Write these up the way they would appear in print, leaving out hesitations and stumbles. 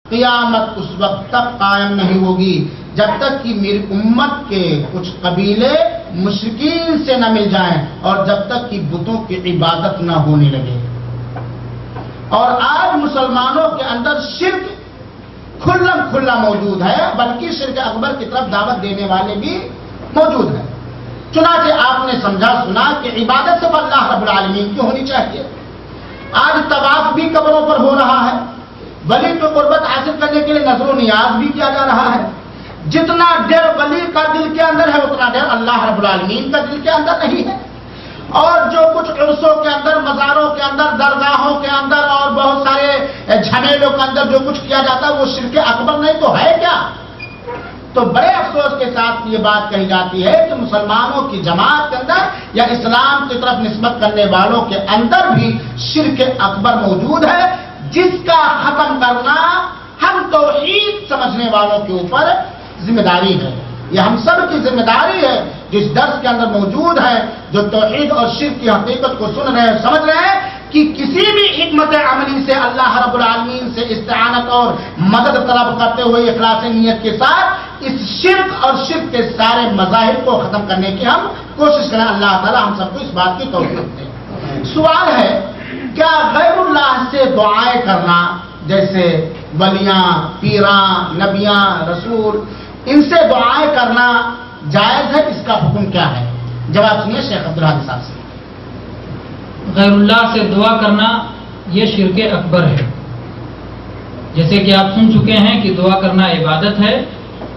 قیامت اس وقت تک قائم نہیں ہوگی جب تک کہ میری امت کے کچھ قبیلے مشرکین سے نہ مل جائیں اور جب تک کہ بتوں کی عبادت نہ ہونے لگے۔ اور آج مسلمانوں کے اندر شرک کھلم کھلا موجود ہے، بلکہ شرک اکبر کی طرف دعوت دینے والے بھی موجود ہیں۔ چنانچہ آپ نے سمجھا سنا کہ عبادت صرف اللہ رب العالمین کی ہونی چاہیے۔ آج طواف بھی قبروں پر ہو رہا ہے، ولی کو قربت حاصل کرنے کے لیے نذر و نیاز بھی کیا جا رہا ہے۔ جتنا ڈر ولی کا دل کے اندر ہے اتنا ڈر اللہ رب العالمین کا دل کے اندر نہیں ہے۔ اور جو کچھ عرصوں کے اندر، مزاروں کے اندر، درگاہوں کے اندر اور بہت سارے جھمیلوں کے اندر جو کچھ کیا جاتا ہے وہ شرک اکبر نہیں تو ہے کیا؟ تو بڑے افسوس کے ساتھ یہ بات کہی جاتی ہے کہ مسلمانوں کی جماعت کے اندر یا اسلام کی طرف نسبت کرنے والوں کے اندر بھی شرک اکبر موجود ہے، جس کا ختم کرنا ہم توحید سمجھنے والوں کے اوپر ذمہ داری ہے۔ یہ ہم سب کی ذمہ داری ہے جس درس کے اندر موجود ہے، جو توحید اور شرک کی حقیقت کو سن رہے ہیں، سمجھ رہے ہیں کہ کسی بھی حکمت عملی سے اللہ رب العالمین سے استعانت اور مدد طلب کرتے ہوئے اخلاص نیت کے ساتھ اس شرک اور شرک کے سارے مذاہب کو ختم کرنے کی ہم کوشش کریں۔ اللہ تعالیٰ ہم سب کو اس بات کی توفیق دے۔ سوال ہے، کیا غیر اللہ سے دعائیں کرنا، جیسے ولیاں، پیراں، نبیاں، رسول، ان سے دعائیں کرنا جائز ہے؟ اس کا حکم کیا ہے؟ جواب سنیے شیخ عبدالحادی صاحب سے۔ غیر اللہ سے دعا کرنا یہ شرک اکبر ہے۔ جیسے کہ آپ سن چکے ہیں کہ دعا کرنا عبادت ہے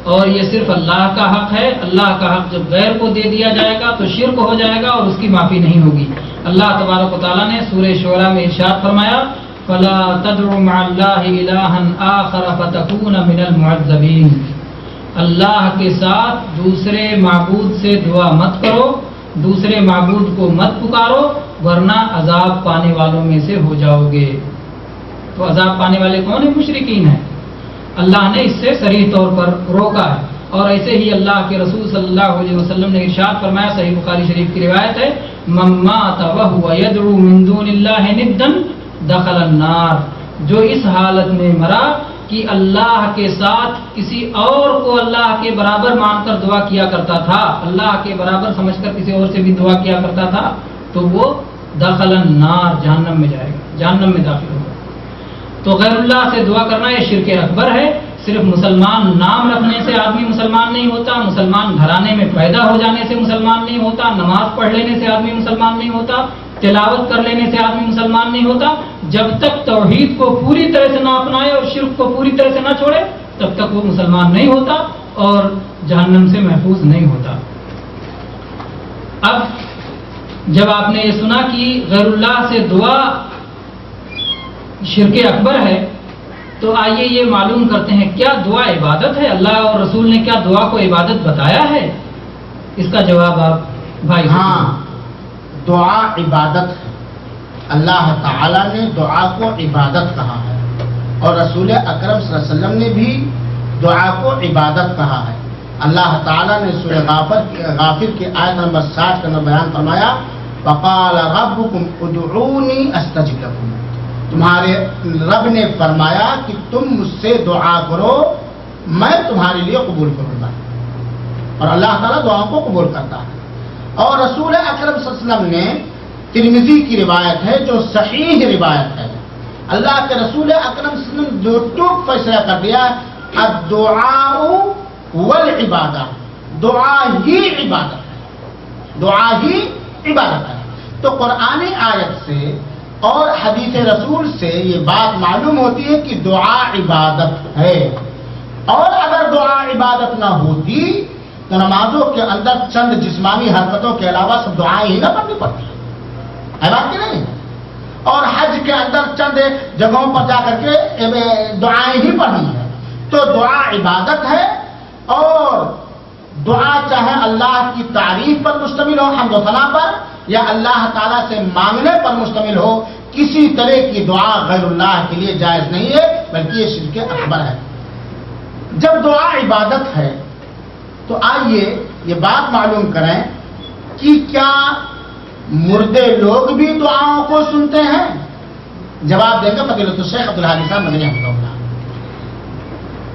اور یہ صرف اللہ کا حق ہے۔ اللہ کا حق جب غیر کو دے دیا جائے گا تو شرک ہو جائے گا اور اس کی معافی نہیں ہوگی۔ اللہ تبارک و تعالیٰ نے سورہ شعراء میں ارشاد فرمایا، فَلَا تَدْعُ مَعَ اللَّهِ إِلَٰهًا آخَرَ فَتَكُونَ مِنَ الْمُعَذَّبِينَ۔ اللہ کے ساتھ دوسرے معبود سے دعا مت کرو، دوسرے معبود کو مت پکارو، ورنہ عذاب پانے والوں میں سے ہو جاؤ گے۔ تو عذاب پانے والے کون ہیں؟ مشرکین ہیں۔ اللہ نے اس سے صریح طور پر روکا ہے۔ اور ایسے ہی اللہ کے رسول صلی اللہ علیہ وسلم نے ارشاد فرمایا، صحیح بخاری شریف کی روایت ہے، من مات وهو يدعو من دون الله ندا دخل النار۔ جو اس حالت میں مرا کہ اللہ کے ساتھ کسی اور کو اللہ کے برابر مان کر دعا کیا کرتا تھا، اللہ کے برابر سمجھ کر کسی اور سے بھی دعا کیا کرتا تھا، تو وہ دخل النار، جہنم میں جائے گا، جہنم میں داخل ہوگا۔ تو غیر اللہ سے دعا کرنا یہ شرک اکبر ہے۔ صرف مسلمان نام رکھنے سے آدمی مسلمان نہیں ہوتا، مسلمان گھرانے میں پیدا ہو جانے سے مسلمان نہیں ہوتا، نماز پڑھ لینے سے آدمی مسلمان نہیں ہوتا، تلاوت کر لینے سے آدمی مسلمان نہیں ہوتا۔ جب تک توحید کو پوری طرح سے نہ اپنائے اور شرک کو پوری طرح سے نہ چھوڑے تب تک وہ مسلمان نہیں ہوتا اور جہنم سے محفوظ نہیں ہوتا۔ اب جب آپ نے یہ سنا کہ غیر اللہ سے دعا شرک اکبر ہے تو آئیے یہ معلوم کرتے ہیں، کیا دعا عبادت ہے؟ اللہ اور رسول نے کیا دعا کو عبادت بتایا ہے؟ اس کا جواب آپ بھائی۔ ہاں، دعا عبادت ہے۔ اللہ تعالیٰ نے دعا کو عبادت کہا ہے اور رسول اکرم صلی اللہ علیہ وسلم نے بھی دعا کو عبادت کہا ہے۔ اللہ تعالیٰ نے سورہ غافر کی آیت نمبر 60 کا بیان فرمایا، وَقَالَ رَبُّكُمْ ادْعُونِي أَسْتَجِبْ لَكُمْ۔ تمہارے رب نے فرمایا کہ تم مجھ سے دعا کرو، میں تمہارے لیے قبول کروں گا۔ اور اللہ تعالیٰ دعاؤں کو قبول کرتا ہے۔ اور رسول اکرم صلی اللہ علیہ وسلم نے، ترمذی کی روایت ہے جو صحیح روایت ہے، اللہ کے رسول اکرم صلی اللہ علیہ وسلم جو ٹوک فیصلہ کر دیا، الدعاء والعبادہ، دعا ہی عبادت ہے، دعا ہی عبادت ہے۔ تو قرآن آیت سے اور حدیث رسول سے یہ بات معلوم ہوتی ہے کہ دعا عبادت ہے۔ اور اگر دعا عبادت نہ ہوتی تو نمازوں کے اندر چند جسمانی حرکتوں کے علاوہ سب دعائیں ہی نہ پڑھنی پڑتی ہے بات کہ نہیں؟ اور حج کے اندر چند جگہوں پر جا کر کے دعائیں ہی پڑھنی ہے۔ تو دعا عبادت ہے، اور دعا چاہے اللہ کی تعریف پر مشتمل ہو، حمد و ثنا پر، یا اللہ تعالیٰ سے مانگنے پر مشتمل ہو، کسی طرح کی دعا غیر اللہ کے لیے جائز نہیں ہے، بلکہ یہ شرک اکبر ہے۔ جب دعا عبادت ہے تو آئیے یہ بات معلوم کریں کہ کیا مردے لوگ بھی دعاؤں کو سنتے ہیں؟ جواب دیں گے فضیلت الشیخ عبدالحادی صاحب مدنی حفظہ اللہ۔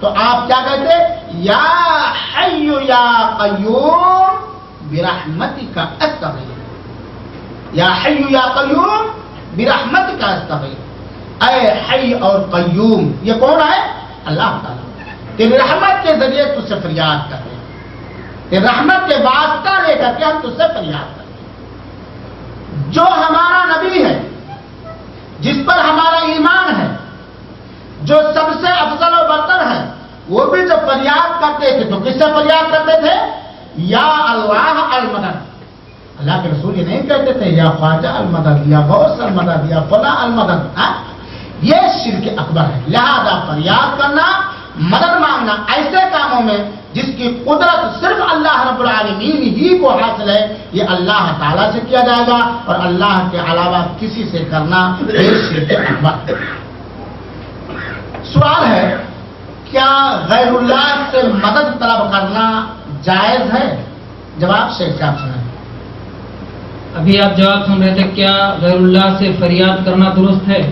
تو آپ کیا کہتے؟ یا حی یا قیوم برحمتک استغیث، یا حی یا قیوم برحمتک استغیث، اے حی اور قیوم، یہ کون ہے؟ اللہ تعالیٰ تیری رحمت کے ذریعے تجھ سے فریاد کر رہے ہیں، تیری رحمت کے واسطہ لے کر کے ہم تجھ سے فریاد کر رہے ہیں۔ جو ہمارا نبی ہے، جس پر ہمارا ایمان ہے، جو سب سے افضل و برتر ہے، وہ بھی جب فریاد کرتے تھے تو کس سے فریاد کرتے تھے؟ یا اللہ المدد۔ اللہ کے رسول یہ نہیں کہتے تھے یا خواجہ المدد، یا غوث المدد، یا فلاں المدد۔ یہ شرک اکبر ہے۔ لہذا فریاد کرنا، مدد مانگنا ایسے کاموں میں جس کی قدرت صرف اللہ رب العالمین ہی کو حاصل ہے، یہ اللہ تعالیٰ سے کیا جائے گا، اور اللہ کے علاوہ کسی سے کرنا یہ شرک اکبر ہے۔ سوال ہے، کیا غیر اللہ سے مدد طلب کرنا جائز ہے؟ جواب شیخ صاحب سنائیں۔ ابھی آپ جواب سن رہے تھے کیا غیر اللہ سے فریاد کرنا درست ہے،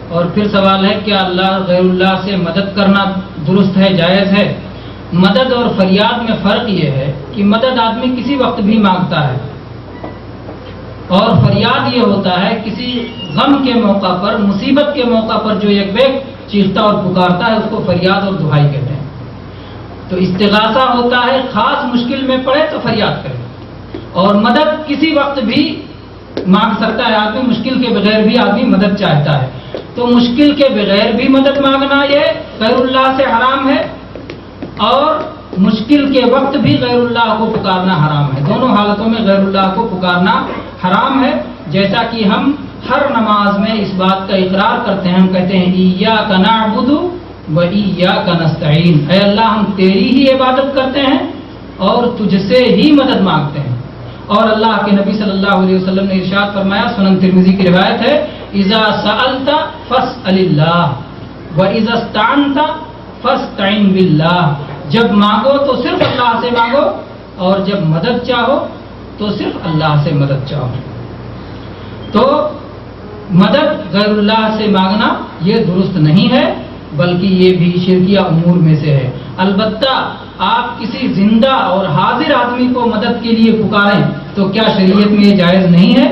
اور پھر سوال ہے کیا اللہ غیر اللہ سے مدد کرنا درست ہے، جائز ہے؟ مدد اور فریاد میں فرق یہ ہے کہ مدد آدمی کسی وقت بھی مانگتا ہے، اور فریاد یہ ہوتا ہے کسی غم کے موقع پر، مصیبت کے موقع پر جو ایک ویک چیختا اور پکارتا ہے، اس کو فریاد اور دعائی کہتے ہیں۔ تو استغاثہ ہوتا ہے خاص مشکل میں پڑے تو فریاد کرے، اور مدد کسی وقت بھی مانگ سکتا ہے آدمی، مشکل کے بغیر بھی آدمی مدد چاہتا ہے۔ تو مشکل کے بغیر بھی مدد مانگنا یہ غیر اللہ سے حرام ہے، اور مشکل کے وقت بھی غیر اللہ کو پکارنا حرام ہے۔ دونوں حالتوں میں غیر اللہ کو پکارنا حرام ہے، جیسا کہ ہم ہر نماز میں اس بات کا اقرار کرتے ہیں، ہم کہتے ہیں ایاک نعبد و ایاک نستعین، اے اللہ ہم تیری ہی عبادت کرتے ہیں اور تجھ سے ہی مدد مانگتے ہیں۔ اور اللہ کے نبی صلی اللہ علیہ وسلم نے ارشاد فرمایا، سنن ترمذی کی روایت ہے، اذا سألت فاسأل اللہ واذا استعنت فاستعن باللہ، جب مانگو تو صرف اللہ سے مانگو، اور جب مدد چاہو تو صرف اللہ سے مدد چاہو۔ تو مدد غیر اللہ سے مانگنا یہ درست نہیں ہے، بلکہ یہ بھی شرکیہ امور میں سے ہے۔ البتہ آپ کسی زندہ اور حاضر آدمی کو مدد کے لیے پکاریں تو کیا شریعت میں یہ جائز نہیں ہے؟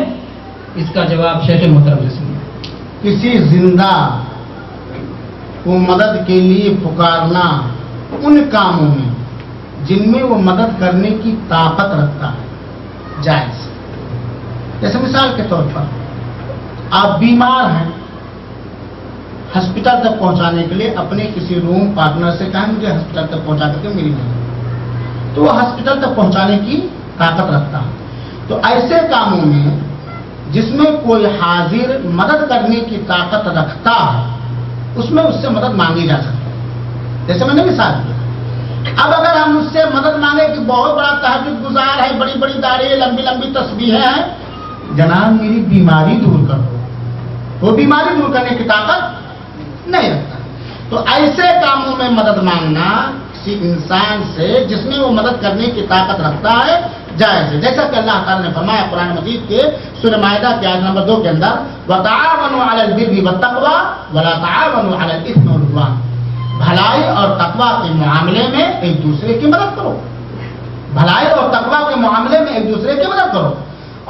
اس کا جواب شیخ محترم سے سنیے۔ کسی زندہ کو مدد کے لیے پکارنا ان کاموں میں جن میں وہ مدد کرنے کی طاقت رکھتا ہے جائز۔ جیسے مثال کے طور پر آپ بیمار ہیں، ہسپتال تک پہنچانے کے لیے اپنے کسی روم پارٹنر سے کہیں مجھے ہسپتال تک پہنچا کر کے میری مدد، تو وہ ہسپتال تک پہنچانے کی طاقت رکھتا ہے۔ تو ایسے کاموں میں جس میں کوئی حاضر مدد کرنے کی طاقت رکھتا ہے، اس میں اس سے مدد مانگی جا سکتی ہے۔ جیسے میں نے مثال دیا، اب اگر ہم اس سے مدد مانگے کہ بہت بڑا تہجد گزار ہے، بڑی بڑی داڑھی، لمبی لمبی تسبیحیں ہیں، جناب میری بیماری دور کر دو، وہ بیماری دور کرنے کی طاقت نہیں رکھتا۔ تو ایسے کاموں میں مدد مانگنا کسی انسان سے جس میں وہ مدد کرنے کی طاقت رکھتا ہے جائز ہے، جیسا کہ اللہ تعالیٰ نے فرمایا قرآن مجید کے سورہ مائدہ کے آیت نمبر 2 کے اندر، وَتَعَاوَنُوا عَلَى الْبِرِّ وَالتَّقْوَىٰ وَلَا تَعَاوَنُوا عَلَى الْإِثْمِ وَالْعُدْوَانِ، بھلائی اور تقویٰ کے معاملے میں ایک دوسرے کی مدد کرو، بھلائی اور تقویٰ کے معاملے میں ایک دوسرے کی مدد کرو،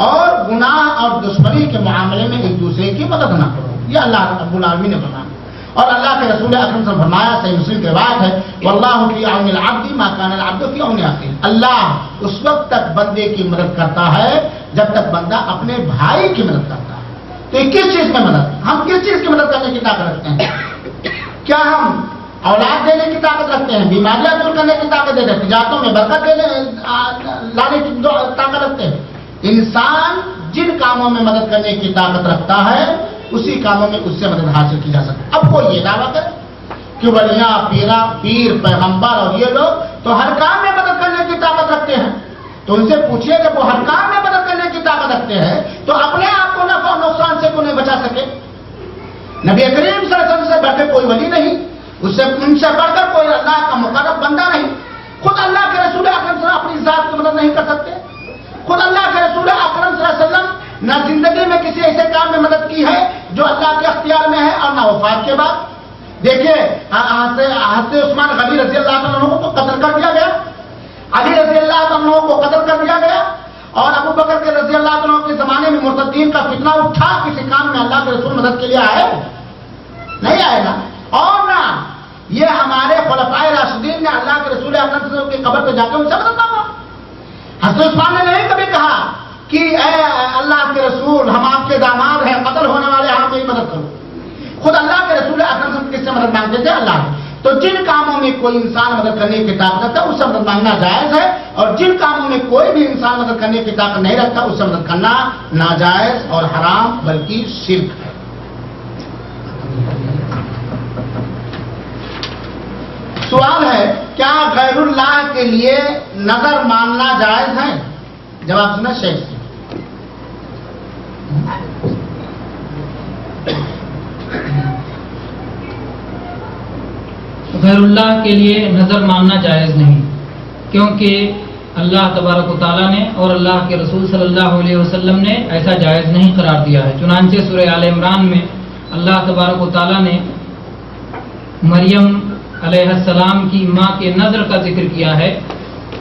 اور گناہ اور دشمنی کے معاملے میں ایک دوسرے کی مدد نہ کرو۔ یہ اللہ رب العالمین نے فرمایا، اور اللہ کے رسول اکرم صلی اللہ علیہ وسلم فرمایا، صحیح مسلم کی روایت ہے، واللہ فی عون العبد ما کان العبد فی عون اخیہ، اللہ اس وقت تک بندے کی مدد کرتا ہے جب تک بندہ اپنے بھائی کی مدد کرتا ہے۔ تو یہ کس چیز میں مدد، ہم کس چیز کی مدد کرنے کی طاقت رکھتے ہیں؟ کیا ہم اولاد دینے کی طاقت رکھتے ہیں، بیماریاں دور کرنے کی طاقت دیتے ہیں، تجارتوں میں برکت لانے کی طاقت رکھتے ہیں؟ انسان جن کاموں میں مدد کرنے کی طاقت رکھتا ہے اسی کاموں میں اس سے مدد حاصل کی جا سکتی ہے۔ اب کوئی یہ دعویٰ کرے کہ ولیاں، پیر، پیغمبر اور یہ لوگ تو ہر کام میں مدد کرنے کی طاقت رکھتے ہیں، تو ان سے پوچھئے جب وہ ہر کام میں مدد کرنے کی طاقت رکھتے ہیں تو اپنے آپ کو نفع و نقصان سے کیوں نہیں بچا سکے؟ نبی کریم صلی اللہ علیہ وسلم سے بڑھ کر کوئی ولی نہیں، ان سے بڑھ کر کوئی اللہ کا مقرب بندہ نہیں، خود اللہ کے رسول اکرم صلی اللہ علیہ وسلم اپنی ذات کی مدد نہیں کر سکتے؟ خود اللہ کے رسول اکرم صلی اللہ علیہ وسلم نہ زندگی میں کسی ایسے کام میں مدد کی ہے جو اللہ کے اختیار میں ہے، اور نہ وفات کے بعد دیکھیے حضرت عثمان غنی رضی اللہ عنہ کو تو قتل کر دیا گیا، علی رضی اللہ عنہ کو قتل کر دیا گیا، اور ابو بکر کے رضی اللہ عنہ کے زمانے میں مرتدین کا فتنہ اٹھا، کسی کام میں اللہ کے رسول مدد کے لیے آئے نہیں آئے گا؟ اور نہ یہ ہمارے خلفائے راشدین نے اللہ کے رسول اکرم صلی اللہ علیہ وسلم کی قبر پہ جا کے ان سے مدد مانگا۔ حضرت عثمان نے نہیں کبھی کہا کہ اے اللہ کے رسول ہم آپ کے داماد ہیں، قتل ہونے والے آپ کی مدد کرو۔ خود اللہ کے رسول اکرم صلی اللہ علیہ وسلم کس سے مدد مانگتے تھے؟ اللہ سے۔ تو جن کاموں میں کوئی انسان مدد کرنے کی طاقت رکھتا ہے اس سے مدد مانگنا جائز ہے، اور جن کاموں میں کوئی بھی انسان مدد کرنے کی طاقت نہیں رکھتا اس سے مدد کرنا ناجائز اور حرام بلکہ شرک ہے۔ سوال ہے کیا غیر اللہ کے لیے نظر ماننا جائز ہے؟ جواب سنا شیخ سے۔ غیر اللہ کے لیے نظر ماننا جائز نہیں، کیونکہ اللہ تبارک و تعالیٰ نے اور اللہ کے رسول صلی اللہ علیہ وسلم نے ایسا جائز نہیں قرار دیا ہے۔ چنانچہ سورہ آل عمران میں اللہ تبارک و تعالیٰ نے مریم علیہ السلام کی ماں کے نظر کا ذکر کیا ہے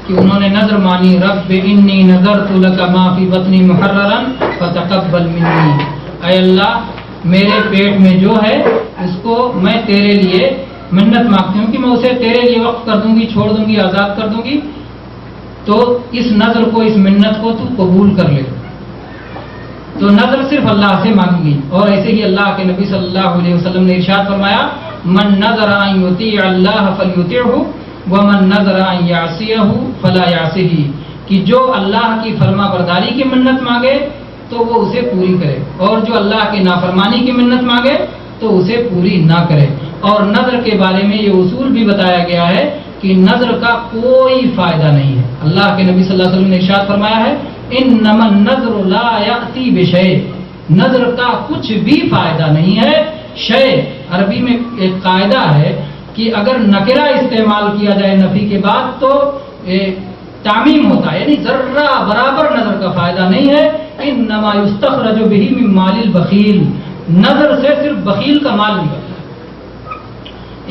کہ انہوں نے نظر مانی، رب انی نذرت لک ما فی بطنی محررا فتقبل منی، اے اللہ میرے پیٹ میں جو ہے اس کو میں تیرے لیے منت مانگتی ہوں کہ میں اسے تیرے لیے وقف کر دوں گی، چھوڑ دوں گی، آزاد کر دوں گی، تو اس نظر کو، اس منت کو تو قبول کر لے۔ تو نظر صرف اللہ سے مانگی گئی، اور ایسے ہی اللہ کے نبی صلی اللہ علیہ وسلم نے ارشاد فرمایا من نظر ان یطیع اللہ فلیطعہ ومن نظر ان یعصیہ فلا یعصہ، کہ جو اللہ کی فرما برداری کی منت مانگے تو وہ اسے پوری کرے، اور جو اللہ کی نافرمانی کی منت مانگے تو اسے پوری نہ کرے۔ اور نظر کے بارے میں یہ اصول بھی بتایا گیا ہے کہ نظر کا کوئی فائدہ نہیں ہے۔ اللہ کے نبی صلی اللہ علیہ وسلم نے ارشاد فرمایا ہے انما النذر لا یأتی بشیء، نظر کا کچھ بھی فائدہ نہیں ہے۔ شیء عربی میں ایک قاعدہ ہے کہ اگر نکرہ استعمال کیا جائے نفی کے بعد تو تعمیم ہوتا ہے، یعنی ذرہ برابر نظر کا فائدہ نہیں ہے۔ انما یستخرج بہ من مال البخیل، نظر سے صرف بخیل کا مال نکلتا ہے۔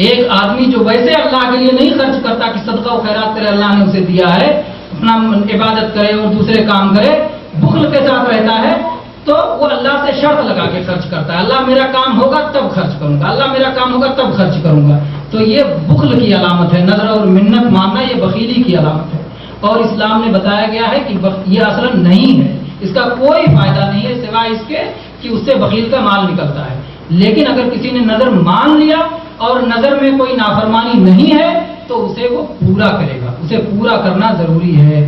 ایک آدمی جو ویسے اللہ کے لیے نہیں خرچ کرتا کہ صدقہ و خیرات کرے، اللہ نے اسے دیا ہے، اپنا عبادت کرے اور دوسرے کام کرے، بخل کے ساتھ رہتا ہے، تو وہ اللہ سے شرط لگا کے خرچ کرتا ہے، اللہ میرا کام ہوگا تب خرچ کروں گا، اللہ میرا کام ہوگا تب خرچ کروں گا۔ تو یہ بخل کی علامت ہے، نظر اور منت ماننا یہ بخیلی کی علامت ہے، اور اسلام نے بتایا گیا ہے کہ یہ اصلا نہیں ہے، اس کا کوئی فائدہ نہیں ہے سوائے اس کے کہ اس سے بخیل کا مال نکلتا ہے۔ لیکن اگر کسی نے نظر مان لیا اور نظر میں کوئی نافرمانی نہیں ہے تو اسے وہ پورا کرے گا، اسے پورا کرنا ضروری ہے۔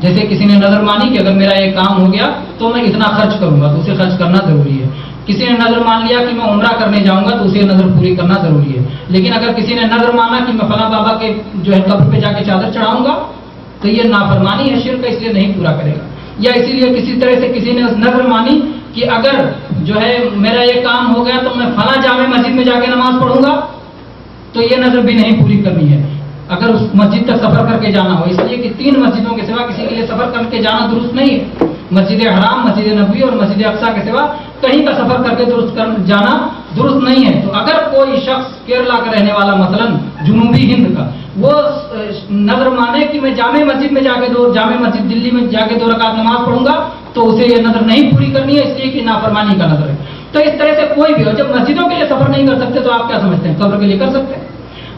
جیسے کسی نے نظر مانی کہ اگر میرا یہ کام ہو گیا تو میں اتنا خرچ کروں گا، تو اسے خرچ کرنا ضروری ہے۔ کسی نے نظر مان لیا کہ میں عمرہ کرنے جاؤں گا تو اسے نظر پوری کرنا ضروری ہے۔ لیکن اگر کسی نے نظر مانا کہ میں فلاں بابا کے جو ہے قبر پہ جا کے چادر چڑھاؤں گا تو یہ نافرمانی ہے، شرک ہے، اس لیے نہیں پورا کرے گا۔ یا اسی لیے کسی طرح سے کسی نے نظر مانی کہ اگر جو ہے میرا یہ کام ہو گیا تو میں فلاں جامع مسجد میں جا کے نماز پڑھوں گا، تو یہ نظر بھی نہیں پوری کرنی ہے اگر اس مسجد تک سفر کر کے جانا ہو، اس لیے کہ 3 مسجدوں کے سوا کسی کے لیے سفر کر کے جانا درست نہیں ہے۔ مسجد حرام، مسجد نبوی اور مسجد اقصیٰ کے سوا کہیں کا سفر کر کے جانا درست نہیں ہے۔ تو اگر کوئی شخص کیرلا کا رہنے والا مثلا جنوبی ہند کا، وہ نظر مانے کہ میں جامع مسجد میں جا کے جامع مسجد دلی میں جا کے 2 رکعت نماز پڑھوں گا تو اسے یہ نظر نہیں پوری کرنی ہے، اس لیے کہ نافرمانی کا نظر ہے۔ تو اس طرح سے کوئی بھی ہو، جب مسجدوں کے لیے سفر نہیں کر سکتے تو آپ کیا سمجھتے ہیں قبر کے لیے کر سکتے ہیں؟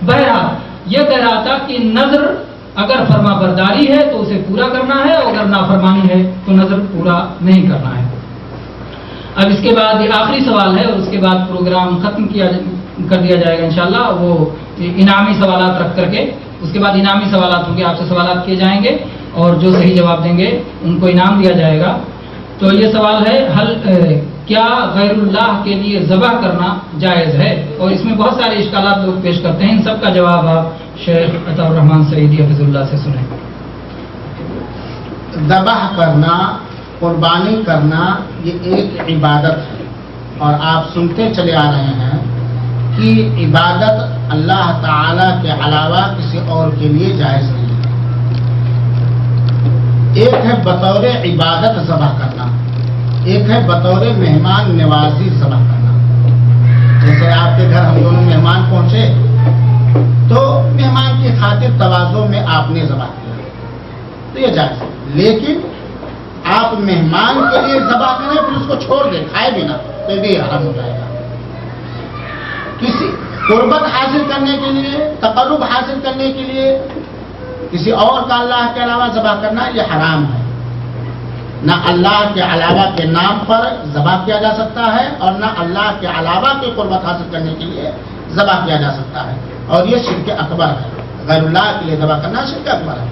بہرحال یہ کہہ رہا تھا کہ نظر اگر فرما برداری ہے تو اسے پورا کرنا ہے، اور اگر نافرمانی ہے تو نظر پورا نہیں کرنا ہے۔ اب اس کے بعد یہ آخری سوال ہے اور اس کے بعد پروگرام ختم کر دیا جائے گا انشاءاللہ، وہ انعامی سوالات رکھ کر کے، اس کے بعد انعامی سوالات ہوں گے، آپ سے سوالات کیے جائیں گے اور جو صحیح جواب دیں گے ان کو انعام دیا جائے گا۔ تو یہ سوال ہے کیا غیر اللہ کے لیے ذبح کرنا جائز ہے؟ اور اس میں بہت سارے اشکالات لوگ پیش کرتے ہیں، ان سب کا جواب آپ شیخ عطا الرحمن سعیدی حفظ اللہ سے سنیں۔ ذبح کرنا، قربانی کرنا یہ ایک عبادت ہے، اور آپ سنتے چلے آ رہے ہیں کہ عبادت اللہ تعالی کے علاوہ کسی اور کے لیے جائز نہیں ہے۔ ایک ہے بطور عبادت ذبح کرنا، ایک ہے بطور مہمان نوازی ذبح کرنا۔ جیسے آپ کے گھر ہم دونوں مہمان پہنچے تو مہمان کی خاطر تواضع میں آپ نے ذبح کیا تو یہ جائز ہے، لیکن آپ مہمان کے لیے ذبح کریں پھر اس کو چھوڑ دیں کھائے بھی نہ تو یہ بھی حرام ہو جائے گا۔ کسی قربت حاصل کرنے کے لیے، تقرب حاصل کرنے کے لیے کسی اور کا اللہ کے علاوہ ذبح کرنا یہ حرام ہے۔ نہ اللہ کے علاوہ کے نام پر ذبح کیا جا سکتا ہے اور نہ اللہ کے علاوہ کی قربت حاصل کرنے کے لیے ذبح کیا جا سکتا ہے، اور یہ شرک اکبر ہے۔ غیر اللہ کے لیے ذبح کرنا شرک اکبر ہے،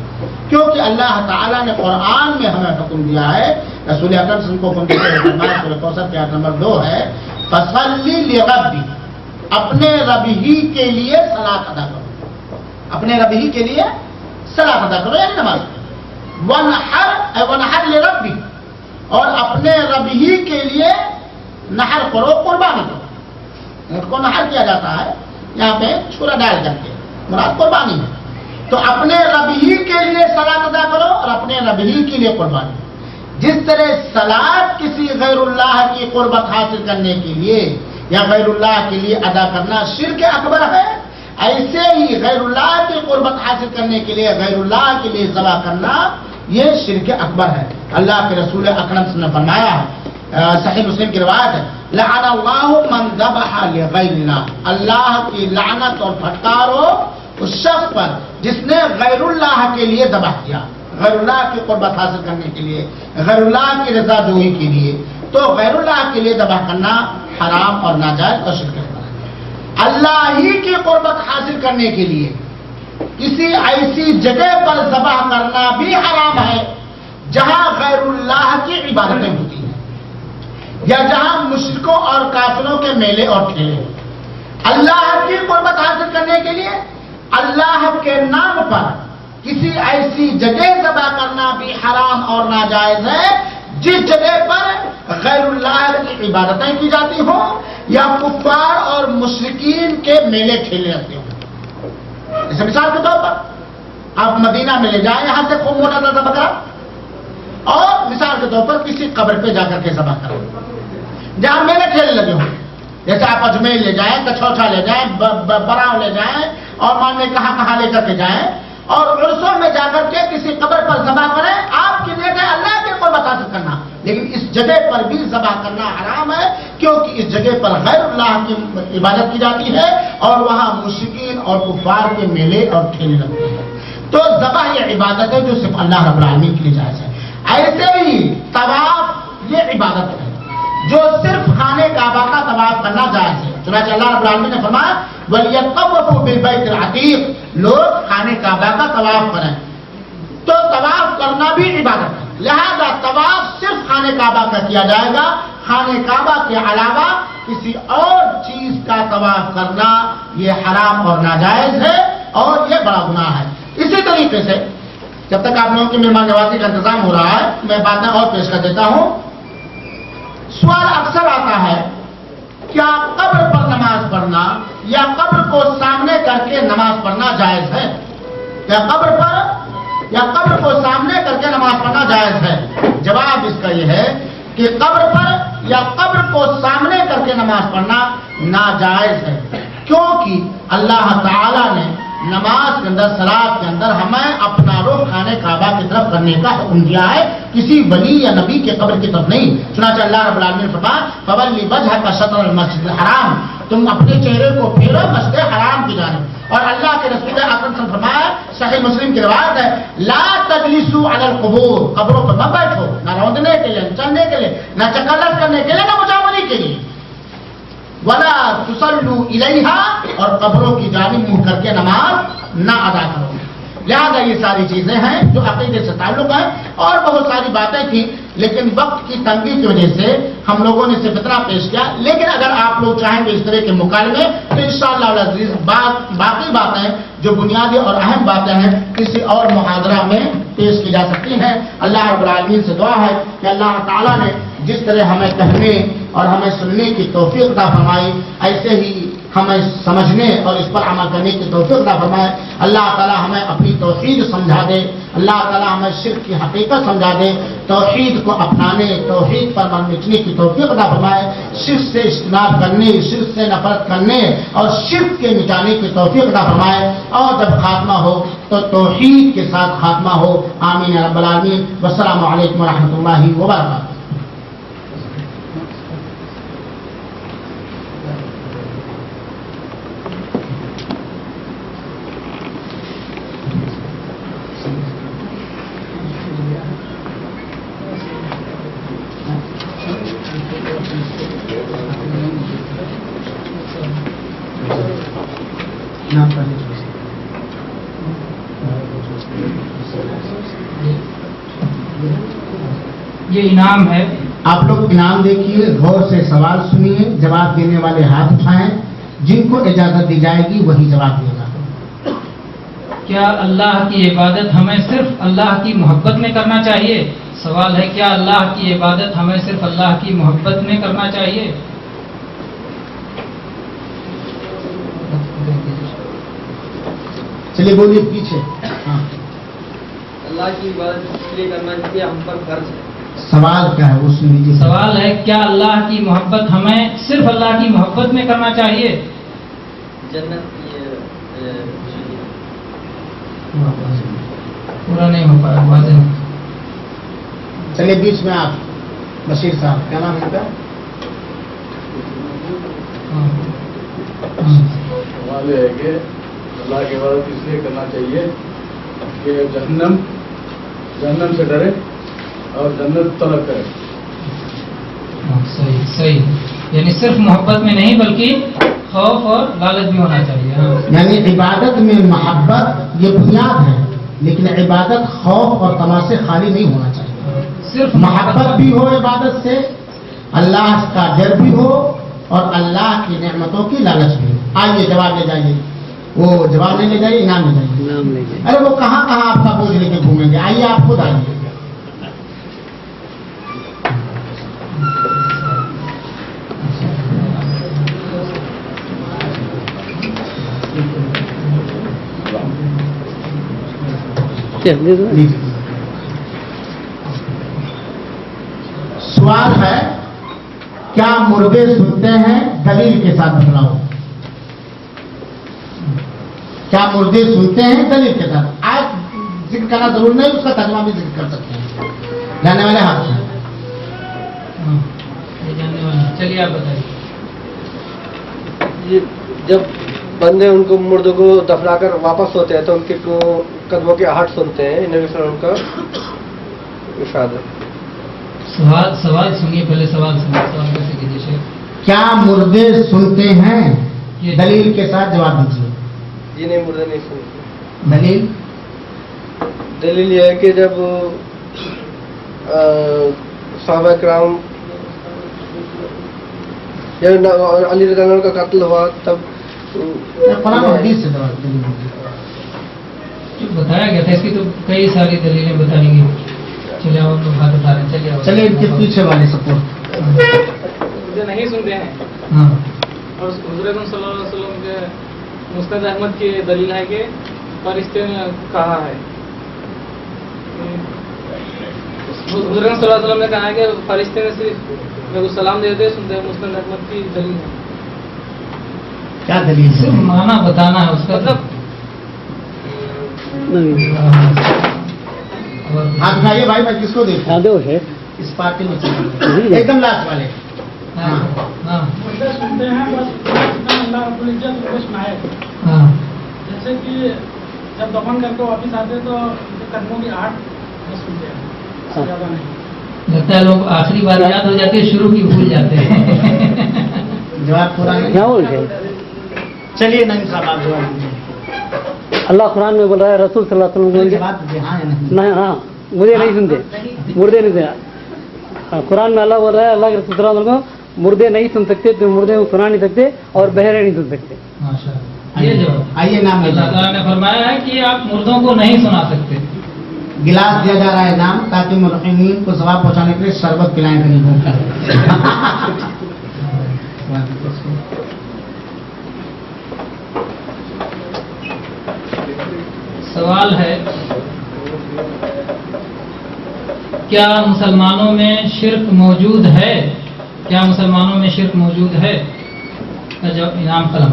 کیونکہ اللہ تعالیٰ نے قرآن میں ہمیں حکم دیا ہے، رسول اکرم صلی اللہ علیہ وسلم کو حکم دیا ہے، سورۃ کوثر کی آیت نمبر 2 ہے، فصلی لربک، اپنے رب ہی کے لیے صلاۃ ادا کرو، اپنے رب ہی کے لیے صلاۃ ادا کرو یعنی نماز، ونحر لربک، اور اپنے رب ہی کے لیے نحر کرو، قربانی کرو۔ اونٹ کو نحر کیا جاتا ہے یہاں پہ چھرا ڈال کر کے، مراد قربانی ہے، تو اپنے رب ہی کے لیے صلاۃ ادا کرو اور اپنے رب ہی کے لیے قربانی۔ جس طرح صلاۃ کسی غیر اللہ کی قربت حاصل کرنے کے لیے یا غیر اللہ کے لیے ادا کرنا شرک اکبر ہے، ایسے ہی غیر اللہ کی قربت حاصل کرنے کے لیے غیر اللہ کے لیے ذبح کرنا یہ شرک اکبر ہے۔ اللہ کے رسول اکرم صلی اللہ علیہ وسلم نے فرمایا ہے، صحیح مسلم کی روایت ہے، لعن اللہ من ذبح لغیر اللہ، اللہ کی لعنت اور پھٹکار ہو اس شخص پر جس نے غیر اللہ کے لیے ذبح کیا، غیر اللہ کی قربت حاصل کرنے کے لیے، غیر اللہ کی رضا جوئی کے لیے، تو غیر اللہ کے لیے ذبح کرنا حرام اور ناجائز اور شرک ہے۔ اللہ ہی کی قربت حاصل کرنے کے لیے کسی ایسی جگہ پر ذبح کرنا بھی حرام ہے جہاں غیر اللہ کی عبادتیں ہوتی ہیں یا جہاں مشرکوں اور کافروں کے میلے اور ٹھیلے ہوتے ہیں۔ اللہ کی قربت حاصل کرنے کے لیے اللہ کے نام پر کسی ایسی جگہ ذبح کرنا بھی حرام اور ناجائز ہے جس جگہ پر غیر اللہ کی عبادتیں کی جاتی ہوں یا کفار اور مشرکین کے میلے ٹھیلے رہتے ہوں۔ جیسے مثال کے طور پر آپ مدینہ میں لے جائیں یہاں سے خوب موٹا تازہ بکرا، اور مثال کے طور پر کسی قبر پہ جا کر کے ذبح کریں جہاں میلے ٹھیلے لگے ہوں، جیسے آپ اجمیر لے جائیں، کچھوٹا لے جائیں، براؤ لے جائیں، اور ماننے کہاں لے کر کے جائیں، اور عرصوں میں جا کر کے کسی قبر پر ذبح کریں، آپ کی نیت ہے اللہ کے قربت حاصل کرنا، لیکن اس جگہ پر بھی ذبح کرنا حرام ہے کیونکہ اس جگہ پر غیر اللہ کی عبادت کی جاتی ہے اور وہاں مشرکین اور کفار کے میلے اور ٹھیلے لگتے ہیں۔ تو ذبح یہ عبادت ہے جو صرف اللہ رب العالمین کے لیے جائز ہے۔ ایسے ہی طواف یہ عبادت ہے جو صرف خانہ کعبہ کا طواف کرنا جائز ہے، چنانچہ اللہ رب العالمین نے فرمایا وَلْيَطَّوَّفُوا بِالْبَيْتِ الْعَتِيقِ، لوگ خانہ کعبہ کا طواف کریں، تو طواف کرنا بھی عبادت ہے، لہذا طواف صرف خانہ کعبہ کا کیا جائے گا، خانہ کعبہ کے علاوہ کسی اور چیز کا طواف کرنا یہ حرام اور ناجائز ہے اور یہ بڑا گناہ ہے۔ اسی طریقے سے جب تک آپ لوگوں کی مہمان نوازی کا انتظام ہو رہا ہے میں باتیں اور پیش کر دیتا ہوں۔ سوال اکثر آتا ہے کیا قبر پر نماز پڑھنا یا قبر کو سامنے کر کے نماز پڑھنا جائز ہے؟ کیا قبر پر یا قبر کو سامنے کر کے نماز پڑھنا جائز ہے؟ جواب اس کا یہ ہے کہ قبر پر یا قبر کو سامنے کر کے نماز پڑھنا ناجائز ہے، کیونکہ اللہ تعالیٰ نے نماز کے اندر، صلاۃ کے اندر ہمیں اپنا رخ خانہ کعبہ کی طرف کرنے کا حکم دیا ہے، کسی ولی یا نبی کے قبر کی طرف نہیں۔ چنانچہ اللہ رب العالمین نے فرمایا فَوَلِّ وَجْهَكَ شَطْرَ الْمَسْجِدِ الْحَرَامِ، تم اپنے چہرے کو پھیرو مسجد حرام کی جانب، اور اللہ کے رسول اکرم صلی اللہ علیہ وسلم فرمایا، صحیح مسلم کی روایت ہے، لا تجلسوا علی القبور، قبروں پر مت بیٹھو، نہ روندنے کے لیے، نہ چلنے کے لیے، نہ چکلت کرنے کے لیے، نہ مجاوری کے لیے، ولا تصلوا الیہا، اور قبروں کی جانب منہ کر کے نماز نہ ادا کرو۔ لہذا یہ ساری چیزیں ہیں جو عقیدے سے تعلق ہے، اور بہت ساری باتیں تھیں لیکن وقت کی تنگی کی وجہ سے ہم لوگوں نے صرف اتنا پیش کیا، لیکن اگر آپ لوگ چاہیں گے اس طرح کے مکالمے تو انشاءاللہ العزیز باقی باتیں جو بنیادی اور اہم باتیں ہیں کسی اور محاضرہ میں پیش کی جا سکتی ہیں۔ اللہ رب العالمین سے دعا ہے کہ اللہ تعالیٰ نے جس طرح ہمیں کہنے اور ہمیں سننے کی توفیق عطا فرمائی، ایسے ہی ہمیں سمجھنے اور اس پر عمل کرنے کی توفیق عطا فرمائے. اللہ تعالیٰ ہمیں اپنی توحید سمجھا دے. اللہ تعالیٰ ہمیں شرک کی حقیقت سمجھا دے. توحید کو اپنانے, توحید پر مر مٹنے کی توفیق عطا فرمائے. شرک سے اجتناب کرنے, شرک سے نفرت کرنے اور شرک کے مٹانے کی توفیق عطا فرمائے. اور جب خاتمہ ہو تو توحید کے ساتھ خاتمہ ہو. آمین یا رب العالمین. والسلام علیکم ورحمۃ اللہ وبرکاتہ. یہ انعام ہے. آپ لوگ انعام دیکھیے, غور سے سوال سنیے, جواب دینے والے ہاتھ اٹھائیں. جن کو اجازت دی جائے گی وہی جواب دے گا. کیا اللہ کی عبادت ہمیں صرف اللہ کی محبت میں کرنا چاہیے؟ سوال ہے, کیا اللہ کی عبادت ہمیں صرف اللہ کی محبت میں کرنا چاہیے؟ چلیے بولیے پیچھے. ہاں, اللہ کی عبادت اس لیے کرنا چاہیے ہم پر فرض ہے. سوال کیا ہے اس میں؟ سوال ہے, کیا اللہ کی محبت ہمیں صرف اللہ کی محبت میں کرنا چاہیے؟ جنت پورا نہیں ہو پایا, واضح نہیں. چلیے بیچ میں آپ بشیر صاحب, کیا نام ہے ان کا؟ سوال یہ ہے کہ اللہ کی عبادت اس لیے کرنا چاہیے کہ جہنم سے ڈرے اور جنت طلب کرے. صحیح صحیح, یعنی صرف محبت میں نہیں بلکہ خوف اور لالچ بھی ہونا چاہیے. یعنی عبادت میں محبت یہ بنیاد ہے, لیکن عبادت خوف اور طمع سے خالی نہیں ہونا چاہیے. صرف محبت بھی ہو عبادت سے, اللہ کا ڈر بھی ہو اور اللہ کی نعمتوں کی لالچ بھی ہو. آئیے جواب لے جائیے. وہ جواب نہیں لے جائیے, انعام لے جائیے. ارے وہ کہاں کہاں آپ کا بوجھ لے کے گھومیں گے. آئیے آپ خود آئیے. سوال ہے, کیا مردے سنتے ہیں؟ دلیل کے ساتھ بتلاؤ. کیا مردے سنتے ہیں؟ دلیل کے ساتھ. آج ذکر کرنا ضرور نہیں, اس کا ترجمہ بھی ذکر کر سکتے ہیں. جاننے والے ہاتھ ہیں. چلیے آپ بتائیے. جب بندے ان کو مردوں کو دفنا کر واپس ہوتے ہیں تو ان کے قدموں کے آہٹ سنتے ہیں. نبی صلی اللہ علیہ وسلم کا ارشاد ہے. سوال سنیے, پہلے سوال سنیے. سوال کیسے کیجیے شیخ؟ کیا مردے سنتے ہیں؟ دلیل کے ساتھ جواب دیجیے. جی نہیں, مردے نہیں سنتے. دلیل یہ ہے کہ جب صحابہ کرام جب علی رضی اللہ عنہ کا قتل ہوا تب قرآن و حدیث سے جواب دیجیے. جو بتایا گیا تھا, اس کی تو کئی ساری دلیلیں بتائیں گے. چلیے آپ لوگ بات بتا رہے ہیں. چلیے ان کے پیچھے والے سپورٹ. مجھے نہیں سنتے ہیں. ہاں, اور حضور اکرم صلی اللہ علیہ وسلم کے مسند احمد کی دلیل ہے کہ فرشتے نے کہا ہے. حضور اکرم صلی اللہ علیہ وسلم نے کہا ہے کہ فرشتے نے صرف میرے کو سلام دیتے سنتے ہیں. مسند احمد کی دلیل ہے. کیا دلیل ہے؟ صرف معنی بتانا ہے اس کا. مطلب ہاتھ اٹھائیے بھائی, میں کس کو دیکھوں؟ اس پارٹی میں ایک دم لاسٹ والے. ہاں ہاں سنتے ہیں بس اللہ رب العزت کو سنائے. ہاں, جیسے کہ جب دفن کر کے واپس آتے تو قدموں کی آہٹ بس سنتے ہیں, زیادہ نہیں. لگتا ہے لوگ آخری بار یاد ہو جاتی ہے, شروع کی بھول جاتے ہیں. جواب پورا نہیں. چلیے نہیں صاحب آپ جواب دیجیے. اللہ قرآن میں بول رہا ہے, رسول صلی اللہ علیہ وسلم جواب دیجیے, ہاں یا نہیں. نہیں, ہاں مجھے نہیں سنتے, مردے نہیں سنتے. قرآن میں اللہ بول رہا ہے, اللہ کے رسول صلی اللہ علیہ وسلم کو مردے نہیں سن سکتے, تو مردے کو سنا نہیں سکتے اور بہرے نہیں سن سکتے. یہ جواب آئیے نام لے اللہ جائیے. تعالیٰ نے فرمایا ہے کہ آپ مردوں کو نہیں سنا سکتے. گلاس دیا جا رہا ہے نام, تاکہ مرحومین کو ثواب پہنچانے کے لیے شربت پلائیں غریبوں کو. سوال ہے کیا مسلمانوں میں شرک موجود ہے؟ کیا مسلمانوں میں شرک موجود ہے؟ انعام قلم.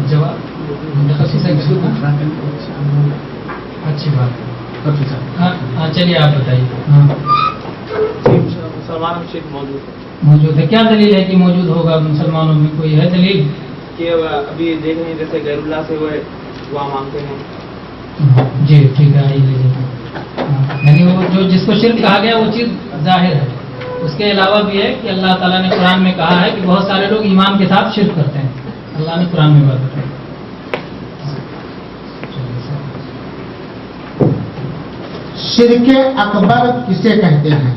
جواب اچھی بات ہے. ہاں چلیے آپ بتائیے. ہاں مسلمانوں میں شرک موجود ہے. کیا دلیل ہے کہ موجود ہوگا مسلمانوں میں؟ کوئی ہے دلیل؟ کہ ابھی دیکھ رہے ہیں جیسے غیر اللہ سے وہ دعا مانگتے ہیں. جی ٹھیک ہے, آئیے لے لیتے ہیں. یعنی وہ جو جس کو شرک کہا گیا وہ چیز ظاہر ہے. اس کے علاوہ بھی ہے کہ اللہ تعالیٰ نے قرآن میں کہا ہے کہ بہت سارے لوگ ایمان کے ساتھ شرک کرتے ہیں. اللہ نے قرآن میں بات بتائی. شرک اکبر کسے کہتے ہیں؟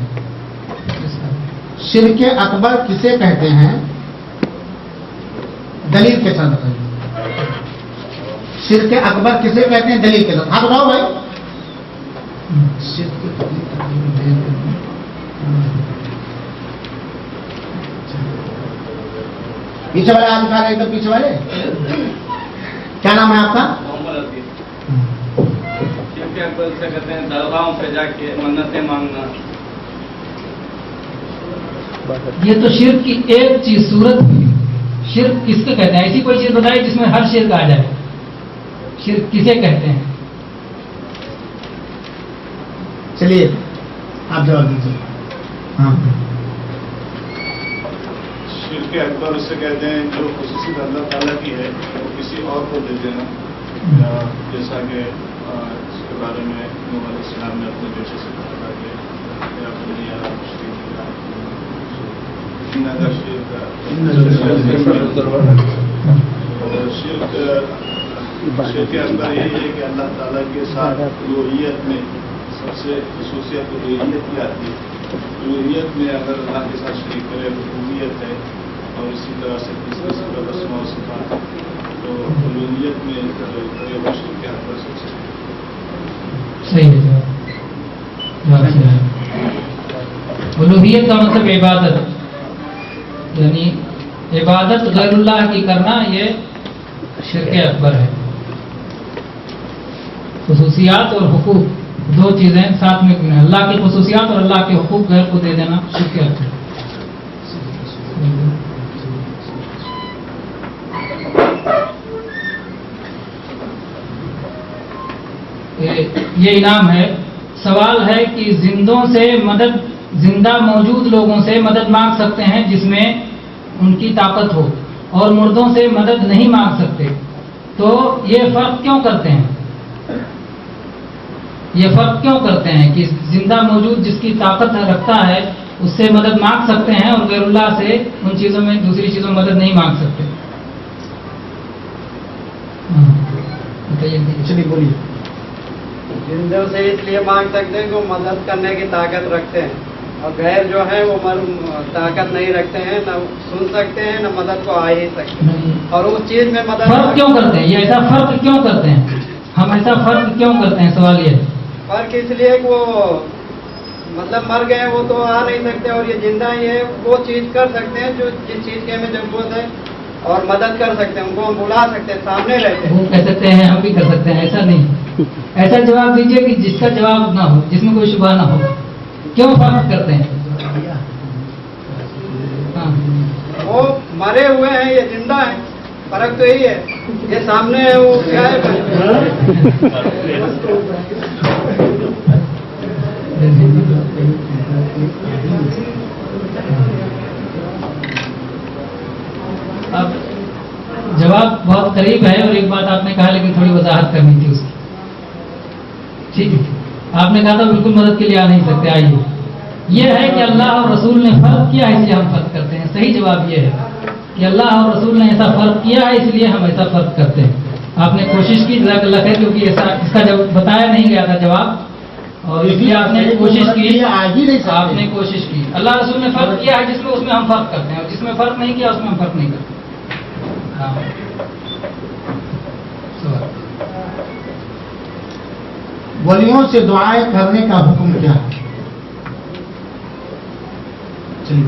شرک اکبر کسے کہتے ہیں؟ دلیل کے ساتھ بتائیے. شرک اکبر کسے کہتے ہیں؟ دلیل کے ساتھ. ہاں بتاؤ بھائی. پیچھے والے آپ دکھا رہے ہیں, پیچھے والے کیا نام ہے آپ کا؟ کہتے ہیں درگاہوں پہ جا کے منتیں مانگنا. یہ تو شرک کی ایک چیز صورت ہوئی. شرک کس کو کہتے ہیں؟ ایسی کوئی چیز بتائیے جس میں ہر شرک آ جائے. شرک کسے کہتے ہیں؟ چلیے آپ جواب دیجیے. ہاں شرک اکبر اسے کہتے ہیں جو خصوصیت اللہ تعالیٰ کی ہے وہ کسی اور کو دے دینا, جیسا کہ اس کے بارے میں نوح علیہ السلام نے اپنے بیٹے سے کہا تھا کہ شرک اکبر یہی ہے کہ اللہ تعالیٰ کے ساتھ الوہیت میں سب سے خصوصیت الوہیت کی آتی ہے. الوہیت میں اگر اللہ کے ساتھ شریک کرے ربوبیت ہے, اور اسی طرح سے تیسری صفت اسماء و صفات, تو الوہیت میں کرے وہ شرک اکبر سب سے صحیح ہے. جواب صحیح ہے. الوہیت کا مطلب عبادت, یعنی عبادت غیر اللہ کی کرنا یہ شرک اکبر ہے. خصوصیات اور حقوق دو چیزیں ساتھ میں, اللہ کی خصوصیات اور اللہ کے حقوق غیر کو دے دینا شرک اکبر. یہ انعام ہے. سوال ہے کہ زندوں سے مدد, زندہ موجود لوگوں سے مدد مانگ سکتے ہیں جس میں ان کی طاقت ہو, اور مردوں سے مدد نہیں مانگ سکتے, تو یہ فرق کیوں کرتے ہیں؟ یہ فرق کیوں کرتے ہیں کہ زندہ موجود جس کی طاقت رکھتا ہے اس سے مدد مانگ سکتے ہیں اور غیر اللہ سے ان چیزوں میں دوسری چیزوں میں مدد نہیں مانگ سکتے؟ چلیے بولیے. زندوں سے اس لیے مانگ سکتے ہیں کہ وہ مدد کرنے کی طاقت رکھتے ہیں, اور غیر جو ہے وہ طاقت نہیں رکھتے ہیں, نہ سن سکتے ہیں نہ مدد کو آ ہی سکتے ہیں, اور اس چیز میں مدد. فرق کیوں کرتے ہیں؟ یہ ایسا فرق کیوں کرتے ہیں؟ ہم ایسا فرق کیوں کرتے ہیں؟ سوال یہ ہے. فرق اس لیے کہ وہ مطلب مر گئے وہ تو آ نہیں سکتے, اور یہ زندہ ہی ہے وہ چیز کر سکتے ہیں جو جس چیز کی ہمیں ضرورت ہے, اور مدد کر سکتے ہیں, ان کو ہم بلا سکتے ہیں, سامنے رہتے ہیں. وہ کہہ سکتے ہیں, ہم بھی کر سکتے ہیں. ایسا نہیں. ایسا جواب دیجیے کہ جس کا جواب نہ ہو, جس میں کوئی شبہ نہ ہو. کیوں فرق کرتے ہیں؟ وہ مرے ہوئے ہیں, یہ زندہ ہے, فرق تو یہی ہے. یہ سامنے ہے وہ کیا ہے. اب جواب بہت قریب ہے, اور ایک بات آپ نے کہا لیکن تھوڑی وضاحت کرنی تھی اس کی. ٹھیک ہے, آپ نے کہا تھا بالکل مدد کے لیے آ نہیں سکتے. آئیے, یہ ہے کہ اللہ اور رسول نے فرق کیا ہے اس لیے ہم فرق کرتے ہیں. صحیح جواب یہ ہے کہ اللہ اور رسول نے ایسا فرق کیا ہے اس لیے ہم ایسا فرق کرتے ہیں. آپ نے کوشش کی, جزاک اللہ خیر, کیونکہ ایسا اس کا جب بتایا نہیں گیا تھا جواب, اور اس لیے آپ نے کوشش کی. آپ نے کوشش کی. اللہ رسول نے فرق کیا ہے جس میں اس میں ہم فرق کرتے ہیں, اور جس میں فرق نہیں کیا اس میں ہم فرق نہیں کرتے. ولیوں سے دعائیں کرنے کا حکم کیا ہے؟ چلیے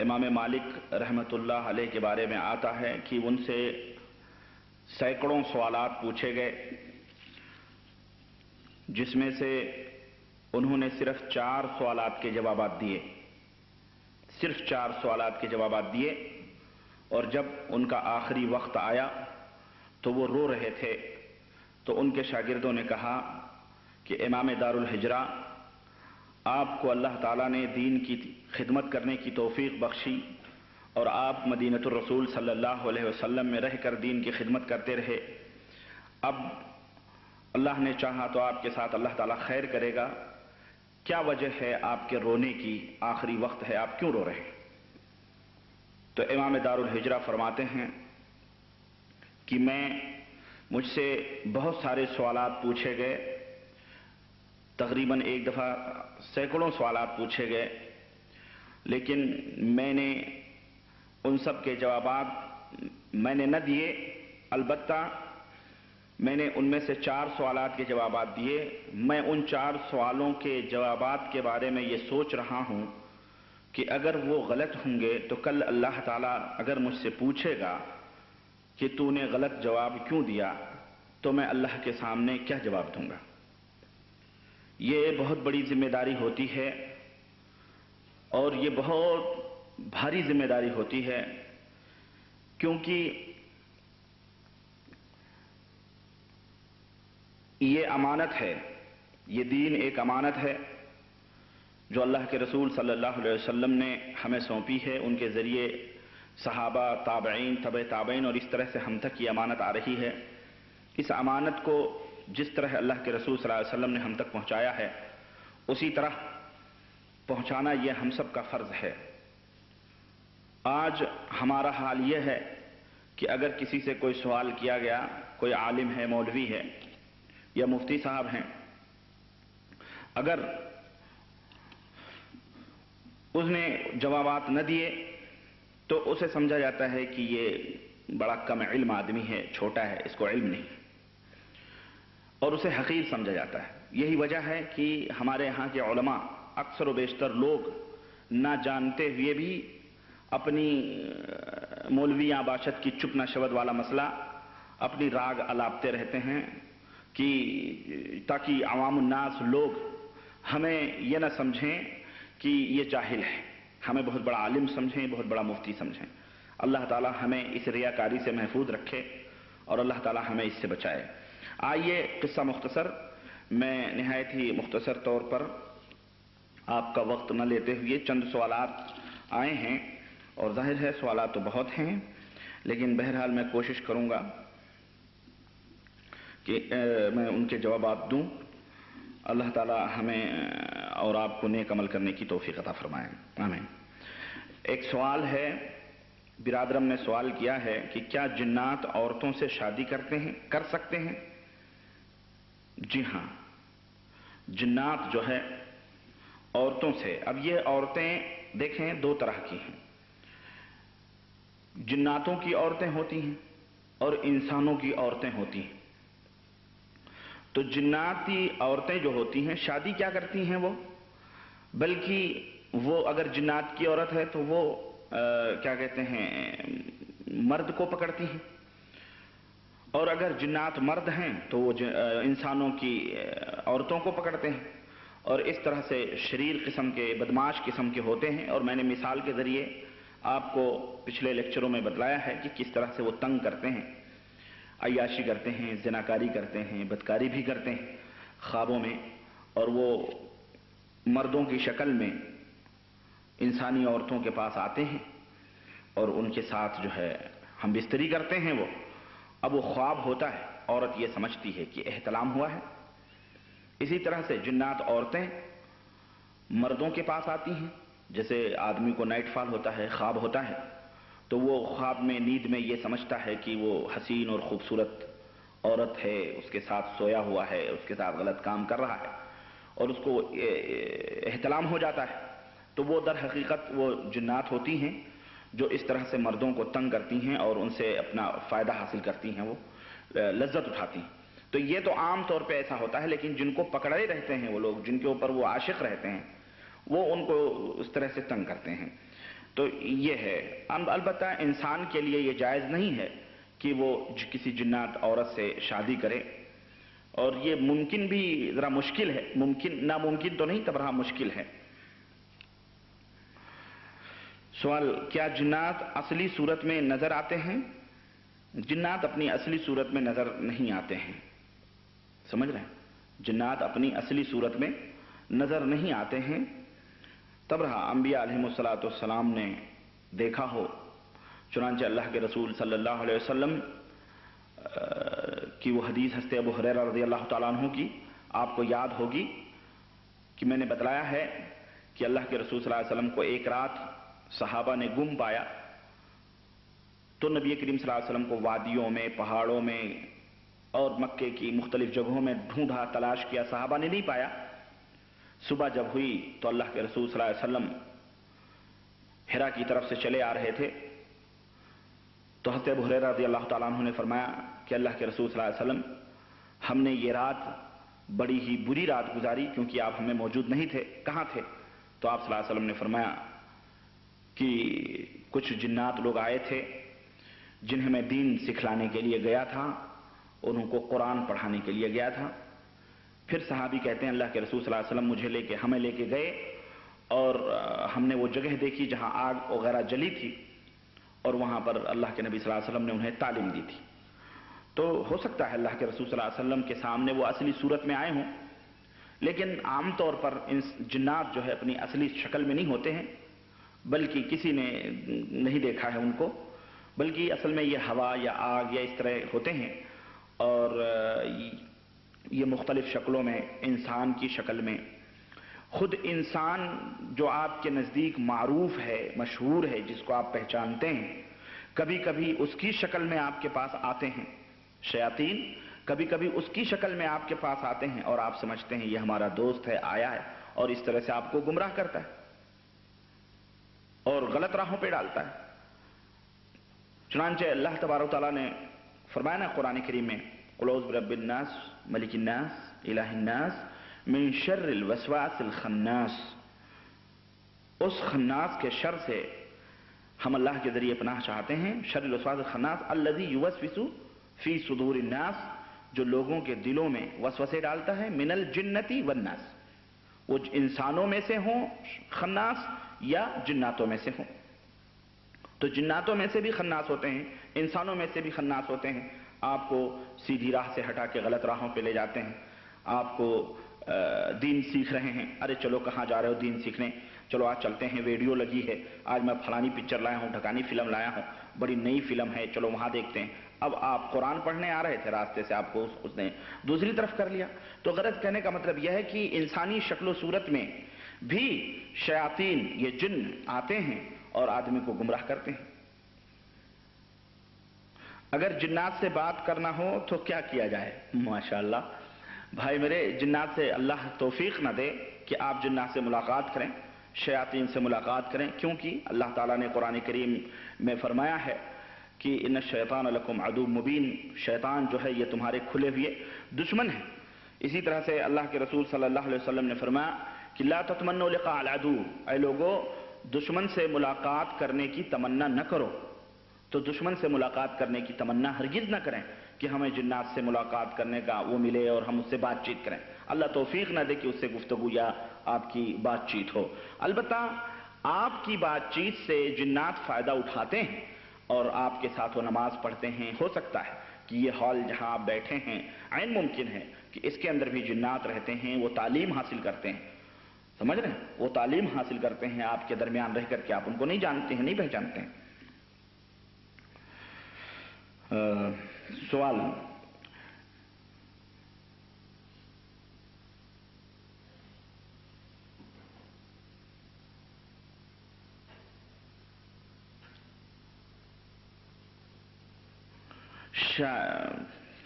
امام مالک رحمۃ اللہ علیہ کے بارے میں آتا ہے کہ ان سے سینکڑوں سوالات پوچھے گئے، جس میں سے انہوں نے صرف 4 سوالات کے جوابات دیے، صرف 4 سوالات کے جوابات دیے، اور جب ان کا آخری وقت آیا تو وہ رو رہے تھے، تو ان کے شاگردوں نے کہا کہ امام دارالہجرہ، آپ کو اللہ تعالیٰ نے دین کی خدمت کرنے کی توفیق بخشی اور آپ مدینۃ الرسول صلی اللہ علیہ وسلم میں رہ کر دین کی خدمت کرتے رہے، اب اللہ نے چاہا تو آپ کے ساتھ اللہ تعالیٰ خیر کرے گا، کیا وجہ ہے آپ کے رونے کی؟ آخری وقت ہے، آپ کیوں رو رہے ہیں؟ تو امام دارالہجرہ فرماتے ہیں کہ مجھ سے بہت سارے سوالات پوچھے گئے، تقریباً ایک دفعہ سینکڑوں سوالات پوچھے گئے، لیکن میں نے ان سب کے جوابات میں نے نہ دیے، البتہ میں نے ان میں سے 4 سوالات کے جوابات دیے۔ میں ان 4 سوالوں کے جوابات کے بارے میں یہ سوچ رہا ہوں کہ اگر وہ غلط ہوں گے تو کل اللہ تعالیٰ اگر مجھ سے پوچھے گا کہ تو نے غلط جواب کیوں دیا، تو میں اللہ کے سامنے کیا جواب دوں گا؟ یہ بہت بڑی ذمہ داری ہوتی ہے، اور یہ بہت بھاری ذمہ داری ہوتی ہے، کیونکہ یہ امانت ہے، یہ دین ایک امانت ہے جو اللہ کے رسول صلی اللہ علیہ وسلم نے ہمیں سونپی ہے، ان کے ذریعے صحابہ، تابعین، تبع تابعین اور اس طرح سے ہم تک یہ امانت آ رہی ہے۔ اس امانت کو جس طرح اللہ کے رسول صلی اللہ علیہ وسلم نے ہم تک پہنچایا ہے، اسی طرح پہنچانا یہ ہم سب کا فرض ہے۔ آج ہمارا حال یہ ہے کہ اگر کسی سے کوئی سوال کیا گیا، کوئی عالم ہے، مولوی ہے یا مفتی صاحب ہیں، اگر اس نے جوابات نہ دیے تو اسے سمجھا جاتا ہے کہ یہ بڑا کم علم آدمی ہے، چھوٹا ہے، اس کو علم نہیں، اور اسے حقیر سمجھا جاتا ہے۔ یہی وجہ ہے کہ ہمارے یہاں کے علماء اکثر و بیشتر لوگ نہ جانتے ہوئے بھی اپنی مولویاں باشد کی چپ نہ شود والا مسئلہ اپنی راگ الاپتے رہتے ہیں، کہ تاکہ عوام الناس لوگ ہمیں یہ نہ سمجھیں کہ یہ جاہل ہے، ہمیں بہت بڑا عالم سمجھیں، بہت بڑا مفتی سمجھیں۔ اللہ تعالی ہمیں اس ریاکاری سے محفوظ رکھے اور اللہ تعالی ہمیں اس سے بچائے۔ آئیے قصہ مختصر، میں نہایت ہی مختصر طور پر آپ کا وقت نہ لیتے ہوئے چند سوالات آئے ہیں، اور ظاہر ہے سوالات تو بہت ہیں، لیکن بہرحال میں کوشش کروں گا کہ میں ان کے جوابات دوں۔ اللہ تعالی ہمیں اور آپ کو نیک عمل کرنے کی توفیق عطا فرمائے، آمین۔ ایک سوال ہے، برادرم نے سوال کیا ہے کہ کیا جنات عورتوں سے شادی کر سکتے ہیں؟ جی ہاں، جنات جو ہے عورتوں سے، اب یہ عورتیں دیکھیں 2 طرح کی ہیں، جناتوں کی عورتیں ہوتی ہیں اور انسانوں کی عورتیں ہوتی ہیں۔ تو جناتی عورتیں جو ہوتی ہیں شادی کیا کرتی ہیں؟ وہ بلکہ وہ اگر جنات کی عورت ہے تو وہ کیا کہتے ہیں، مرد کو پکڑتی ہیں، اور اگر جنات مرد ہیں تو وہ انسانوں کی عورتوں کو پکڑتے ہیں، اور اس طرح سے شریر قسم کے، بدماش قسم کے ہوتے ہیں۔ اور میں نے مثال کے ذریعے آپ کو پچھلے لیکچروں میں بتلایا ہے کہ کس طرح سے وہ تنگ کرتے ہیں، عیاشی کرتے ہیں، زناکاری کرتے ہیں، بدکاری بھی کرتے ہیں خوابوں میں، اور وہ مردوں کی شکل میں انسانی عورتوں کے پاس آتے ہیں اور ان کے ساتھ جو ہے ہم بستری کرتے ہیں۔ وہ اب وہ خواب ہوتا ہے، عورت یہ سمجھتی ہے کہ احتلام ہوا ہے۔ اسی طرح سے جنات عورتیں مردوں کے پاس آتی ہیں، جیسے آدمی کو نائٹ فال ہوتا ہے، خواب ہوتا ہے، تو وہ خواب میں، نیند میں یہ سمجھتا ہے کہ وہ حسین اور خوبصورت عورت ہے، اس کے ساتھ سویا ہوا ہے، اس کے ساتھ غلط کام کر رہا ہے، اور اس کو احتلام ہو جاتا ہے۔ تو وہ در حقیقت وہ جنات ہوتی ہیں جو اس طرح سے مردوں کو تنگ کرتی ہیں اور ان سے اپنا فائدہ حاصل کرتی ہیں، وہ لذت اٹھاتی ہیں۔ تو یہ تو عام طور پہ ایسا ہوتا ہے، لیکن جن کو پکڑے رہتے ہیں، وہ لوگ جن کے اوپر وہ عاشق رہتے ہیں، وہ ان کو اس طرح سے تنگ کرتے ہیں۔ تو یہ ہے. البتہ انسان کے لیے یہ جائز نہیں ہے کہ وہ کسی جنات عورت سے شادی کرے، اور یہ ممکن بھی ذرا مشکل ہے. ناممکن تو نہیں، تبرہا مشکل ہے. سوال: کیا جنات اصلی صورت میں نظر آتے ہیں؟ جنات اپنی اصلی صورت میں نظر نہیں آتے ہیں. سمجھ رہے ہیں؟ جنات اپنی اصلی صورت میں نظر نہیں آتے ہیں. تبرہا انبیاء علیہم السلام نے دیکھا ہو. چنانچہ اللہ کے رسول صلی اللہ علیہ وسلم کی وہ حدیث حضرت ابو ہریرہ رضی اللہ تعالیٰ عنہ کی آپ کو یاد ہوگی کہ میں نے بتلایا ہے کہ اللہ کے رسول صلی اللہ علیہ وسلم کو ایک رات صحابہ نے گم پایا، تو نبی کریم صلی اللہ علیہ وسلم کو وادیوں میں، پہاڑوں میں اور مکے کی مختلف جگہوں میں ڈھونڈا، تلاش کیا، صحابہ نے نہیں پایا. صبح جب ہوئی تو اللہ کے رسول صلی اللہ علیہ وسلم ہرا کی طرف سے چلے آ رہے تھے، تو حضرت ابو ہریرہ رضی اللہ تعالیٰ عنہ نے فرمایا کہ اللہ کے رسول صلی اللہ علیہ وسلم، ہم نے یہ رات بڑی ہی بری رات گزاری کیونکہ آپ ہمیں موجود نہیں تھے. کہاں تھے؟ تو آپ صلی اللہ علیہ وسلم نے فرمایا کہ کچھ جنات لوگ آئے تھے جنہیں میں دین سکھلانے کے لیے گیا تھا، انہوں کو قرآن پڑھانے کے لیے گیا تھا. پھر صحابی کہتے ہیں اللہ کے رسول صلی اللہ علیہ وسلم ہمیں لے کے گئے اور ہم نے وہ جگہ دیکھی جہاں آگ وغیرہ جلی تھی، اور وہاں پر اللہ کے نبی صلی اللہ علیہ وسلم نے انہیں تعلیم دی تھی. تو ہو سکتا ہے اللہ کے رسول صلی اللہ علیہ وسلم کے سامنے وہ اصلی صورت میں آئے ہوں، لیکن عام طور پر ان جنات جو ہے اپنی اصلی شکل میں نہیں ہوتے ہیں، بلکہ کسی نے نہیں دیکھا ہے ان کو، بلکہ اصل میں یہ ہوا یا آگ یا اس طرح ہوتے ہیں، اور یہ مختلف شکلوں میں، انسان کی شکل میں. خود انسان جو آپ کے نزدیک معروف ہے، مشہور ہے، جس کو آپ پہچانتے ہیں، کبھی کبھی اس کی شکل میں آپ کے پاس آتے ہیں. شیاطین کبھی کبھی اس کی شکل میں آپ کے پاس آتے ہیں اور آپ سمجھتے ہیں یہ ہمارا دوست ہے، آیا ہے، اور اس طرح سے آپ کو گمراہ کرتا ہے اور غلط راہوں پہ ڈالتا ہے. چنانچہ اللہ تبارک و تعالیٰ نے فرمایا نا قرآن کریم میں: قل اعوذ برب الناس ملک الناس الہ الناس من شر الوسواس الخناس. اس خناس کے شر سے ہم اللہ کے ذریعے پناہ چاہتے ہیں. شر الوسواس الخناس الذی یوسوس فی صدور الناس، جو لوگوں کے دلوں میں وسوسے ڈالتا ہے، من الجنتی والناس، وہ انسانوں میں سے ہوں خناس یا جناتوں میں سے ہوں. تو جناتوں میں سے بھی خناس ہوتے ہیں، انسانوں میں سے بھی خناس ہوتے ہیں. آپ کو سیدھی راہ سے ہٹا کے غلط راہوں پہ لے جاتے ہیں. آپ کو دین سیکھ رہے ہیں، ارے چلو کہاں جا رہے ہو دین سیکھنے، چلو آج چلتے ہیں، ویڈیو لگی ہے، آج میں فلانی پکچر لایا ہوں، ڈھکانی فلم لایا ہوں، بڑی نئی فلم ہے، چلو وہاں دیکھتے ہیں. اب آپ قرآن پڑھنے آ رہے تھے، راستے سے آپ کو اس نے دوسری طرف کر لیا. تو غرض کہنے کا مطلب یہ ہے کہ انسانی شکل و صورت میں بھی شیاطین، یہ جن آتے ہیں اور آدمی کو گمراہ کرتے ہیں. اگر جنات سے بات کرنا ہو تو کیا کیا جائے؟ ماشاءاللہ بھائی میرے، جنات سے اللہ توفیق نہ دے کہ آپ جنات سے ملاقات کریں، شیاطین سے ملاقات کریں، کیونکہ اللہ تعالیٰ نے قرآن کریم میں فرمایا ہے کہ ان الشیطان لکم عدو مبین، شیطان جو ہے یہ تمہارے کھلے ہوئے دشمن ہے. اسی طرح سے اللہ کے رسول صلی اللہ علیہ وسلم نے فرمایا کہ لا تتمنوا لقاء العدو، اے لوگو دشمن سے ملاقات کرنے کی تمنا نہ کرو. تو دشمن سے ملاقات کرنے کی تمنا ہرگز نہ کریں کہ ہمیں جنات سے ملاقات کرنے کا وہ ملے اور ہم اس سے بات چیت کریں. اللہ توفیق نہ دے کہ اس سے گفتگو یا آپ کی بات چیت ہو. البتہ آپ کی بات چیت سے جنات فائدہ اٹھاتے ہیں اور آپ کے ساتھ وہ نماز پڑھتے ہیں. ہو سکتا ہے کہ یہ ہال جہاں آپ بیٹھے ہیں، عین ممکن ہے کہ اس کے اندر بھی جنات رہتے ہیں، وہ تعلیم حاصل کرتے ہیں. سمجھ رہے ہیں؟ وہ تعلیم حاصل کرتے ہیں آپ کے درمیان رہ کر کے، آپ ان کو نہیں جانتے ہیں، نہیں پہچانتے ہیں. سوال: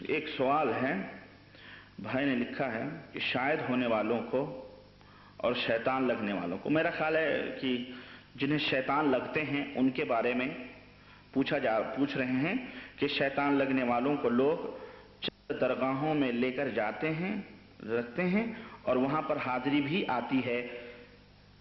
ایک سوال ہے، بھائی نے لکھا ہے کہ شاہد ہونے والوں کو اور شیطان لگنے والوں کو، میرا خیال ہے کہ جنہیں شیطان لگتے ہیں ان کے بارے میں پوچھ رہے ہیں کہ شیطان لگنے والوں کو لوگ درگاہوں میں لے کر جاتے ہیں، رکھتے ہیں، اور وہاں پر حاضری بھی آتی ہے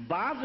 بعض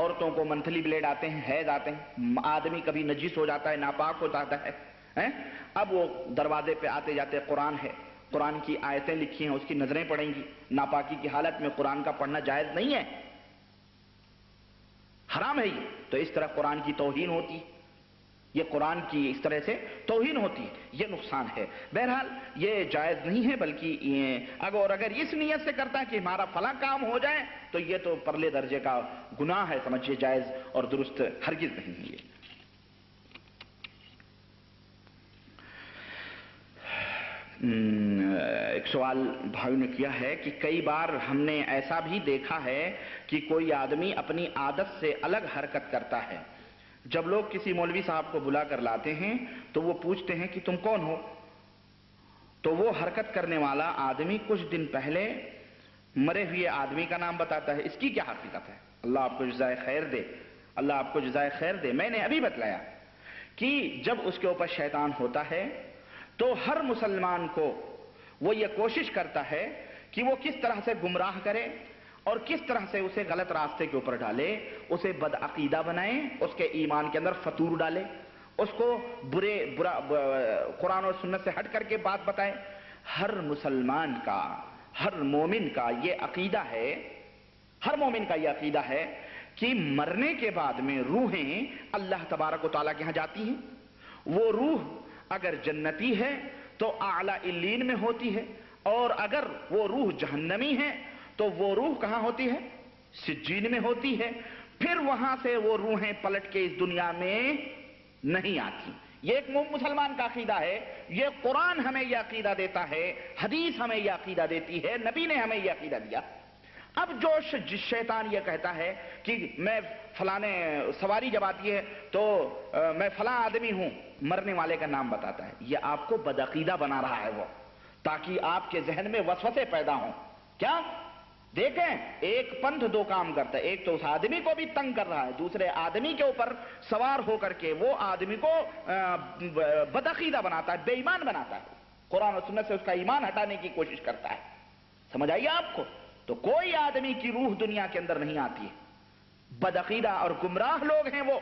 عورتوں کو منتھلی بلیڈ آتے ہیں، حیض آتے ہیں، آدمی کبھی نجس ہو جاتا ہے، ناپاک ہو جاتا ہے، اب وہ دروازے پہ آتے جاتے قرآن ہے، قرآن کی آیتیں لکھی ہیں، اس کی نظریں پڑیں گی، ناپاکی کی حالت میں قرآن کا پڑھنا جائز نہیں ہے، حرام ہے یہ. تو اس طرح قرآن کی توہین ہوتی ہے، یہ قرآن کی اس طرح سے توہین ہوتی ہے، یہ نقصان ہے. بہرحال یہ جائز نہیں ہے، بلکہ اگر اس نیت سے کرتا ہے کہ ہمارا فلاں کام ہو جائے تو یہ تو پرلے درجے کا گناہ ہے، سمجھیے جائز اور درست ہرگز نہیں ہے. ایک سوال بھائی نے کیا ہے کہ کئی بار ہم نے ایسا بھی دیکھا ہے کہ کوئی آدمی اپنی عادت سے الگ حرکت کرتا ہے. جب لوگ کسی مولوی صاحب کو بلا کر لاتے ہیں تو وہ پوچھتے ہیں کہ تم کون ہو؟ تو وہ حرکت کرنے والا آدمی کچھ دن پہلے مرے ہوئے آدمی کا نام بتاتا ہے. اس کی کیا حقیقت ہے؟ اللہ آپ کو جزائے خیر دے، اللہ آپ کو جزائے خیر دے. میں نے ابھی بتلایا کہ جب اس کے اوپر شیطان ہوتا ہے تو ہر مسلمان کو وہ یہ کوشش کرتا ہے کہ وہ کس طرح سے گمراہ کرے اور کس طرح سے اسے غلط راستے کے اوپر ڈالے، اسے بدعقیدہ بنائے، اس کے ایمان کے اندر فتور ڈالے، اس کو برا قرآن اور سنت سے ہٹ کر کے بات بتائے. ہر مسلمان کا، ہر مومن کا یہ عقیدہ ہے، ہر مومن کا یہ عقیدہ ہے کہ مرنے کے بعد میں روحیں اللہ تبارک و تعالیٰ کے ہاں جاتی ہیں. وہ روح اگر جنتی ہے تو اعلی علیین میں ہوتی ہے، اور اگر وہ روح جہنمی ہے تو وہ روح کہاں ہوتی ہے؟ سجین میں ہوتی ہے. پھر وہاں سے وہ روحیں پلٹ کے اس دنیا میں نہیں آتی. یہ ایک مسلمان کا عقیدہ ہے. یہ قرآن ہمیں یہ عقیدہ دیتا ہے، حدیث ہمیں یہ عقیدہ دیتی ہے، نبی نے ہمیں یہ عقیدہ دیا. اب جو شیطان یہ کہتا ہے کہ میں فلانے سواری جب آتی ہے تو میں فلاں آدمی ہوں، مرنے والے کا نام بتاتا ہے، یہ آپ کو بدعقیدہ بنا رہا ہے وہ، تاکہ آپ کے ذہن میں وسوسے پیدا ہوں. کیا دیکھیں، ایک پنتھ دو کام کرتا ہے، ایک تو اس آدمی کو بھی تنگ کر رہا ہے، دوسرے آدمی کے اوپر سوار ہو کر کے وہ آدمی کو بدعقیدہ بناتا ہے، بے ایمان بناتا ہے، قرآن و سنت سے اس کا ایمان ہٹانے کی کوشش کرتا ہے. سمجھ آئیے آپ کو؟ تو کوئی آدمی کی روح دنیا کے اندر نہیں آتی ہے. بدعقیدہ اور گمراہ لوگ ہیں وہ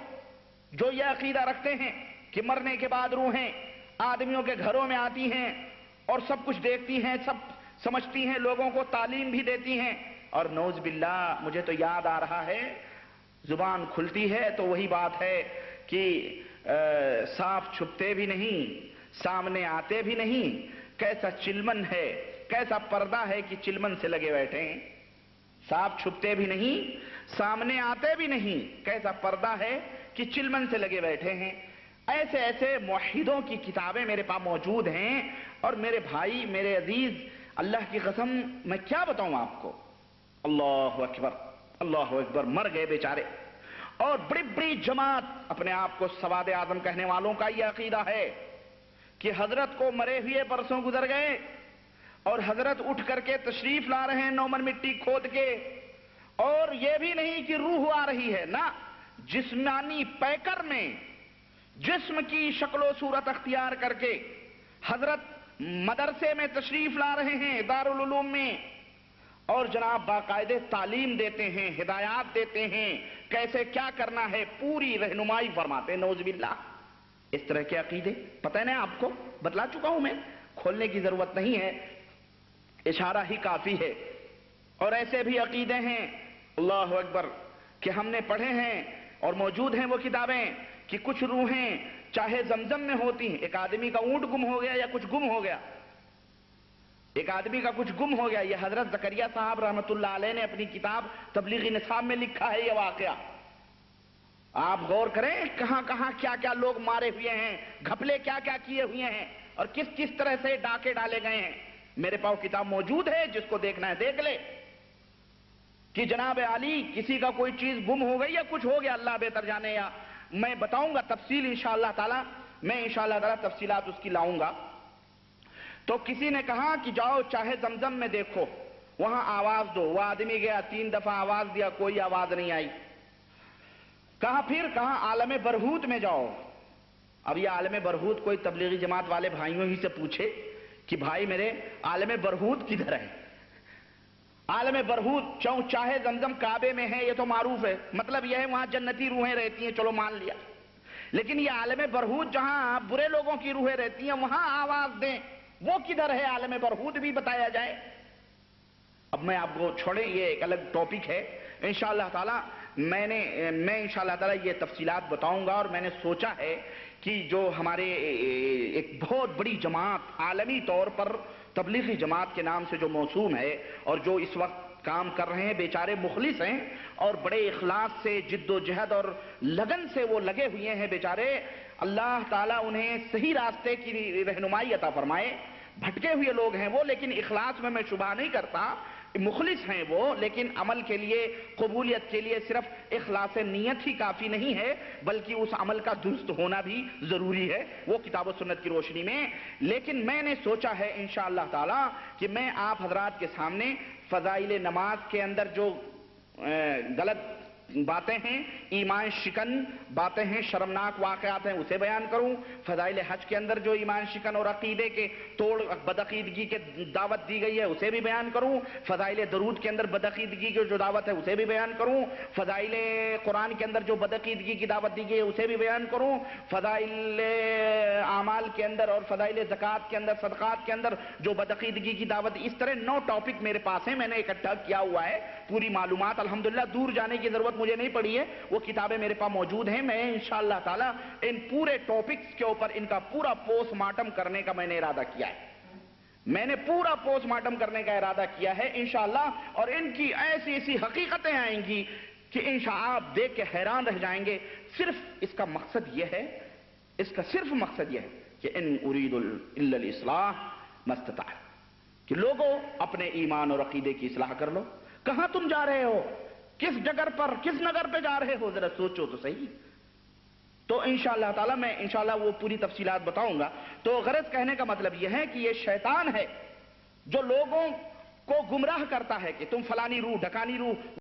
جو یہ عقیدہ رکھتے ہیں کہ مرنے کے بعد روحیں آدمیوں کے گھروں میں آتی ہیں اور سب کچھ دیکھتی ہیں، سب سمجھتی ہیں، لوگوں کو تعلیم بھی دیتی ہیں. اور نعوذ باللہ، مجھے تو یاد آ رہا ہے، زبان کھلتی ہے تو وہی بات ہے کہ سانپ چھپتے بھی نہیں، سامنے آتے بھی نہیں. کیسا چلمن ہے، کیسا پردہ ہے کہ چلمن سے لگے بیٹھے ہیں. سانپ چھپتے بھی نہیں، سامنے آتے بھی نہیں، کیسا پردہ ہے کہ چلمن سے لگے بیٹھے ہیں. ایسے ایسے موحدوں کی کتابیں میرے پاس موجود ہیں. اور میرے بھائی، میرے عزیز، اللہ کی قسم میں کیا بتاؤں آپ کو. اللہ اکبر، اللہ اکبر، مر گئے بیچارے. اور بڑی بڑی جماعت اپنے آپ کو سواد اعظم کہنے والوں کا یہ عقیدہ ہے کہ حضرت کو مرے ہوئے برسوں گزر گئے اور حضرت اٹھ کر کے تشریف لا رہے ہیں نومن مٹی کھود کے. اور یہ بھی نہیں کہ روح آ رہی ہے، نہ، جسمانی پیکر میں جسم کی شکل و صورت اختیار کر کے حضرت مدرسے میں تشریف لا رہے ہیں، دارالعلوم میں، اور جناب باقاعدہ تعلیم دیتے ہیں، ہدایات دیتے ہیں، کیسے کیا کرنا ہے پوری رہنمائی فرماتے ہیں. نعوذ باللہ، اس طرح کے عقیدے پتہ نہیں آپ کو، بتلا چکا ہوں میں، کھولنے کی ضرورت نہیں ہے، اشارہ ہی کافی ہے. اور ایسے بھی عقیدے ہیں، اللہ اکبر، کہ ہم نے پڑھے ہیں اور موجود ہیں وہ کتابیں کہ کچھ روحیں چاہے زمزم میں ہوتی ہیں. ایک آدمی کا اونٹ گم ہو گیا یا کچھ گم ہو گیا، ایک آدمی کا کچھ گم ہو گیا. یہ حضرت زکریا صاحب رحمۃ اللہ علیہ نے اپنی کتاب تبلیغی نصاب میں لکھا ہے یہ واقعہ. آپ غور کریں کہاں کہاں کیا کیا لوگ مارے ہوئے ہیں، گھپلے کیا کیا کیے ہوئے ہیں، اور کس کس طرح سے ڈاکے ڈالے گئے ہیں. میرے پاس کتاب موجود ہے، جس کو دیکھنا ہے دیکھ لے کہ جناب علی کسی کا کوئی چیز گم ہو گئی یا کچھ ہو گیا، اللہ بہتر جانے. یا میں بتاؤں گا تفصیل انشاءاللہ تعالی، میں انشاءاللہ تعالی تفصیلات اس کی لاؤں گا. تو کسی نے کہا کہ جاؤ چاہے زمزم میں دیکھو، وہاں آواز دو. وہ آدمی گیا، 3 دفعہ آواز دیا، کوئی آواز نہیں آئی. کہا پھر کہا عالم برہوت میں جاؤ. اب یہ عالم برہوت کوئی تبلیغی جماعت والے بھائیوں ہی سے پوچھے کہ بھائی میرے عالم برہوت کدھر ہے. عالم برہوت چاہے زمزم کعبے میں ہے، یہ تو معروف ہے، مطلب یہ ہے وہاں جنتی روحیں رہتی ہیں، چلو مان لیا. لیکن یہ عالم برہوت جہاں برے لوگوں کی روحیں رہتی ہیں وہاں آواز دیں، وہ کدھر ہے؟ عالم برہوت بھی بتایا جائے. اب میں آپ کو چھوڑے، یہ ایک الگ ٹاپک ہے. انشاءاللہ تعالی میں انشاءاللہ تعالی یہ تفصیلات بتاؤں گا. اور میں نے سوچا ہے کہ جو ہمارے ایک بہت بڑی جماعت عالمی طور پر تبلیغی جماعت کے نام سے جو موسوم ہے اور جو اس وقت کام کر رہے ہیں، بیچارے مخلص ہیں اور بڑے اخلاص سے جد و جہد اور لگن سے وہ لگے ہوئے ہیں بیچارے. اللہ تعالیٰ انہیں صحیح راستے کی رہنمائی عطا فرمائے. بھٹکے ہوئے لوگ ہیں وہ، لیکن اخلاص میں شبہ نہیں کرتا، مخلص ہیں وہ، لیکن عمل کے لیے، قبولیت کے لیے صرف اخلاص نیت ہی کافی نہیں ہے، بلکہ اس عمل کا درست ہونا بھی ضروری ہے، وہ کتاب و سنت کی روشنی میں. لیکن میں نے سوچا ہے انشاءاللہ تعالی کہ میں آپ حضرات کے سامنے فضائل نماز کے اندر جو غلط باتیں ہیں، ایمان شکن باتیں ہیں، شرمناک واقعات ہیں، اسے بیان کروں. فضائل حج کے اندر جو ایمان شکن اور عقیدے کے توڑ بدعقیدگی کے دعوت دی گئی ہے اسے بھی بیان کروں. فضائل درود کے اندر بدعقیدگی کی جو دعوت ہے اسے بھی بیان کروں. فضائل قرآن کے اندر جو بدعقیدگی کی دعوت دی گئی ہے اسے بھی بیان کروں. فضائل اعمال کے اندر اور فضائل زکوٰۃ کے اندر، صدقات کے اندر جو بدعقیدگی کی دعوت، اس طرح 9 ٹاپک میرے پاس ہیں، میں نے اکٹھا کیا ہوا ہے. پوری معلومات الحمدللہ، دور جانے کی ضرورت مجھے نہیں پڑی ہے، وہ کتابیں میرے پاس موجود ہیں. میں انشاءاللہ تعالی ان پورے ٹاپکس کے اوپر ان کا پورا پوسٹ مارٹم کرنے کا میں نے ارادہ کیا ہے. میں نے پورا پوسٹ مارٹم کرنے کا ارادہ کیا ہے انشاءاللہ. اور ان کی ایسی ایسی حقیقتیں آئیں گی کہ انشاءاللہ آپ دیکھ کے حیران رہ جائیں گے. صرف اس کا مقصد یہ ہے، اس کا صرف مقصد یہ ہے کہ ان اريد الا الاصلاح ما استطعت، کہ لوگوں اپنے ایمان اور عقیدے کی اصلاح کر لو. کہاں تم جا رہے ہو؟ کس جگر پر، کس نگر پہ جا رہے ہو؟ ذرا سوچو تو صحیح. تو انشاءاللہ تعالی میں انشاءاللہ وہ پوری تفصیلات بتاؤں گا. تو غرض کہنے کا مطلب یہ ہے کہ یہ شیطان ہے جو لوگوں کو گمراہ کرتا ہے کہ تم فلانی روح، ڈھکانی روح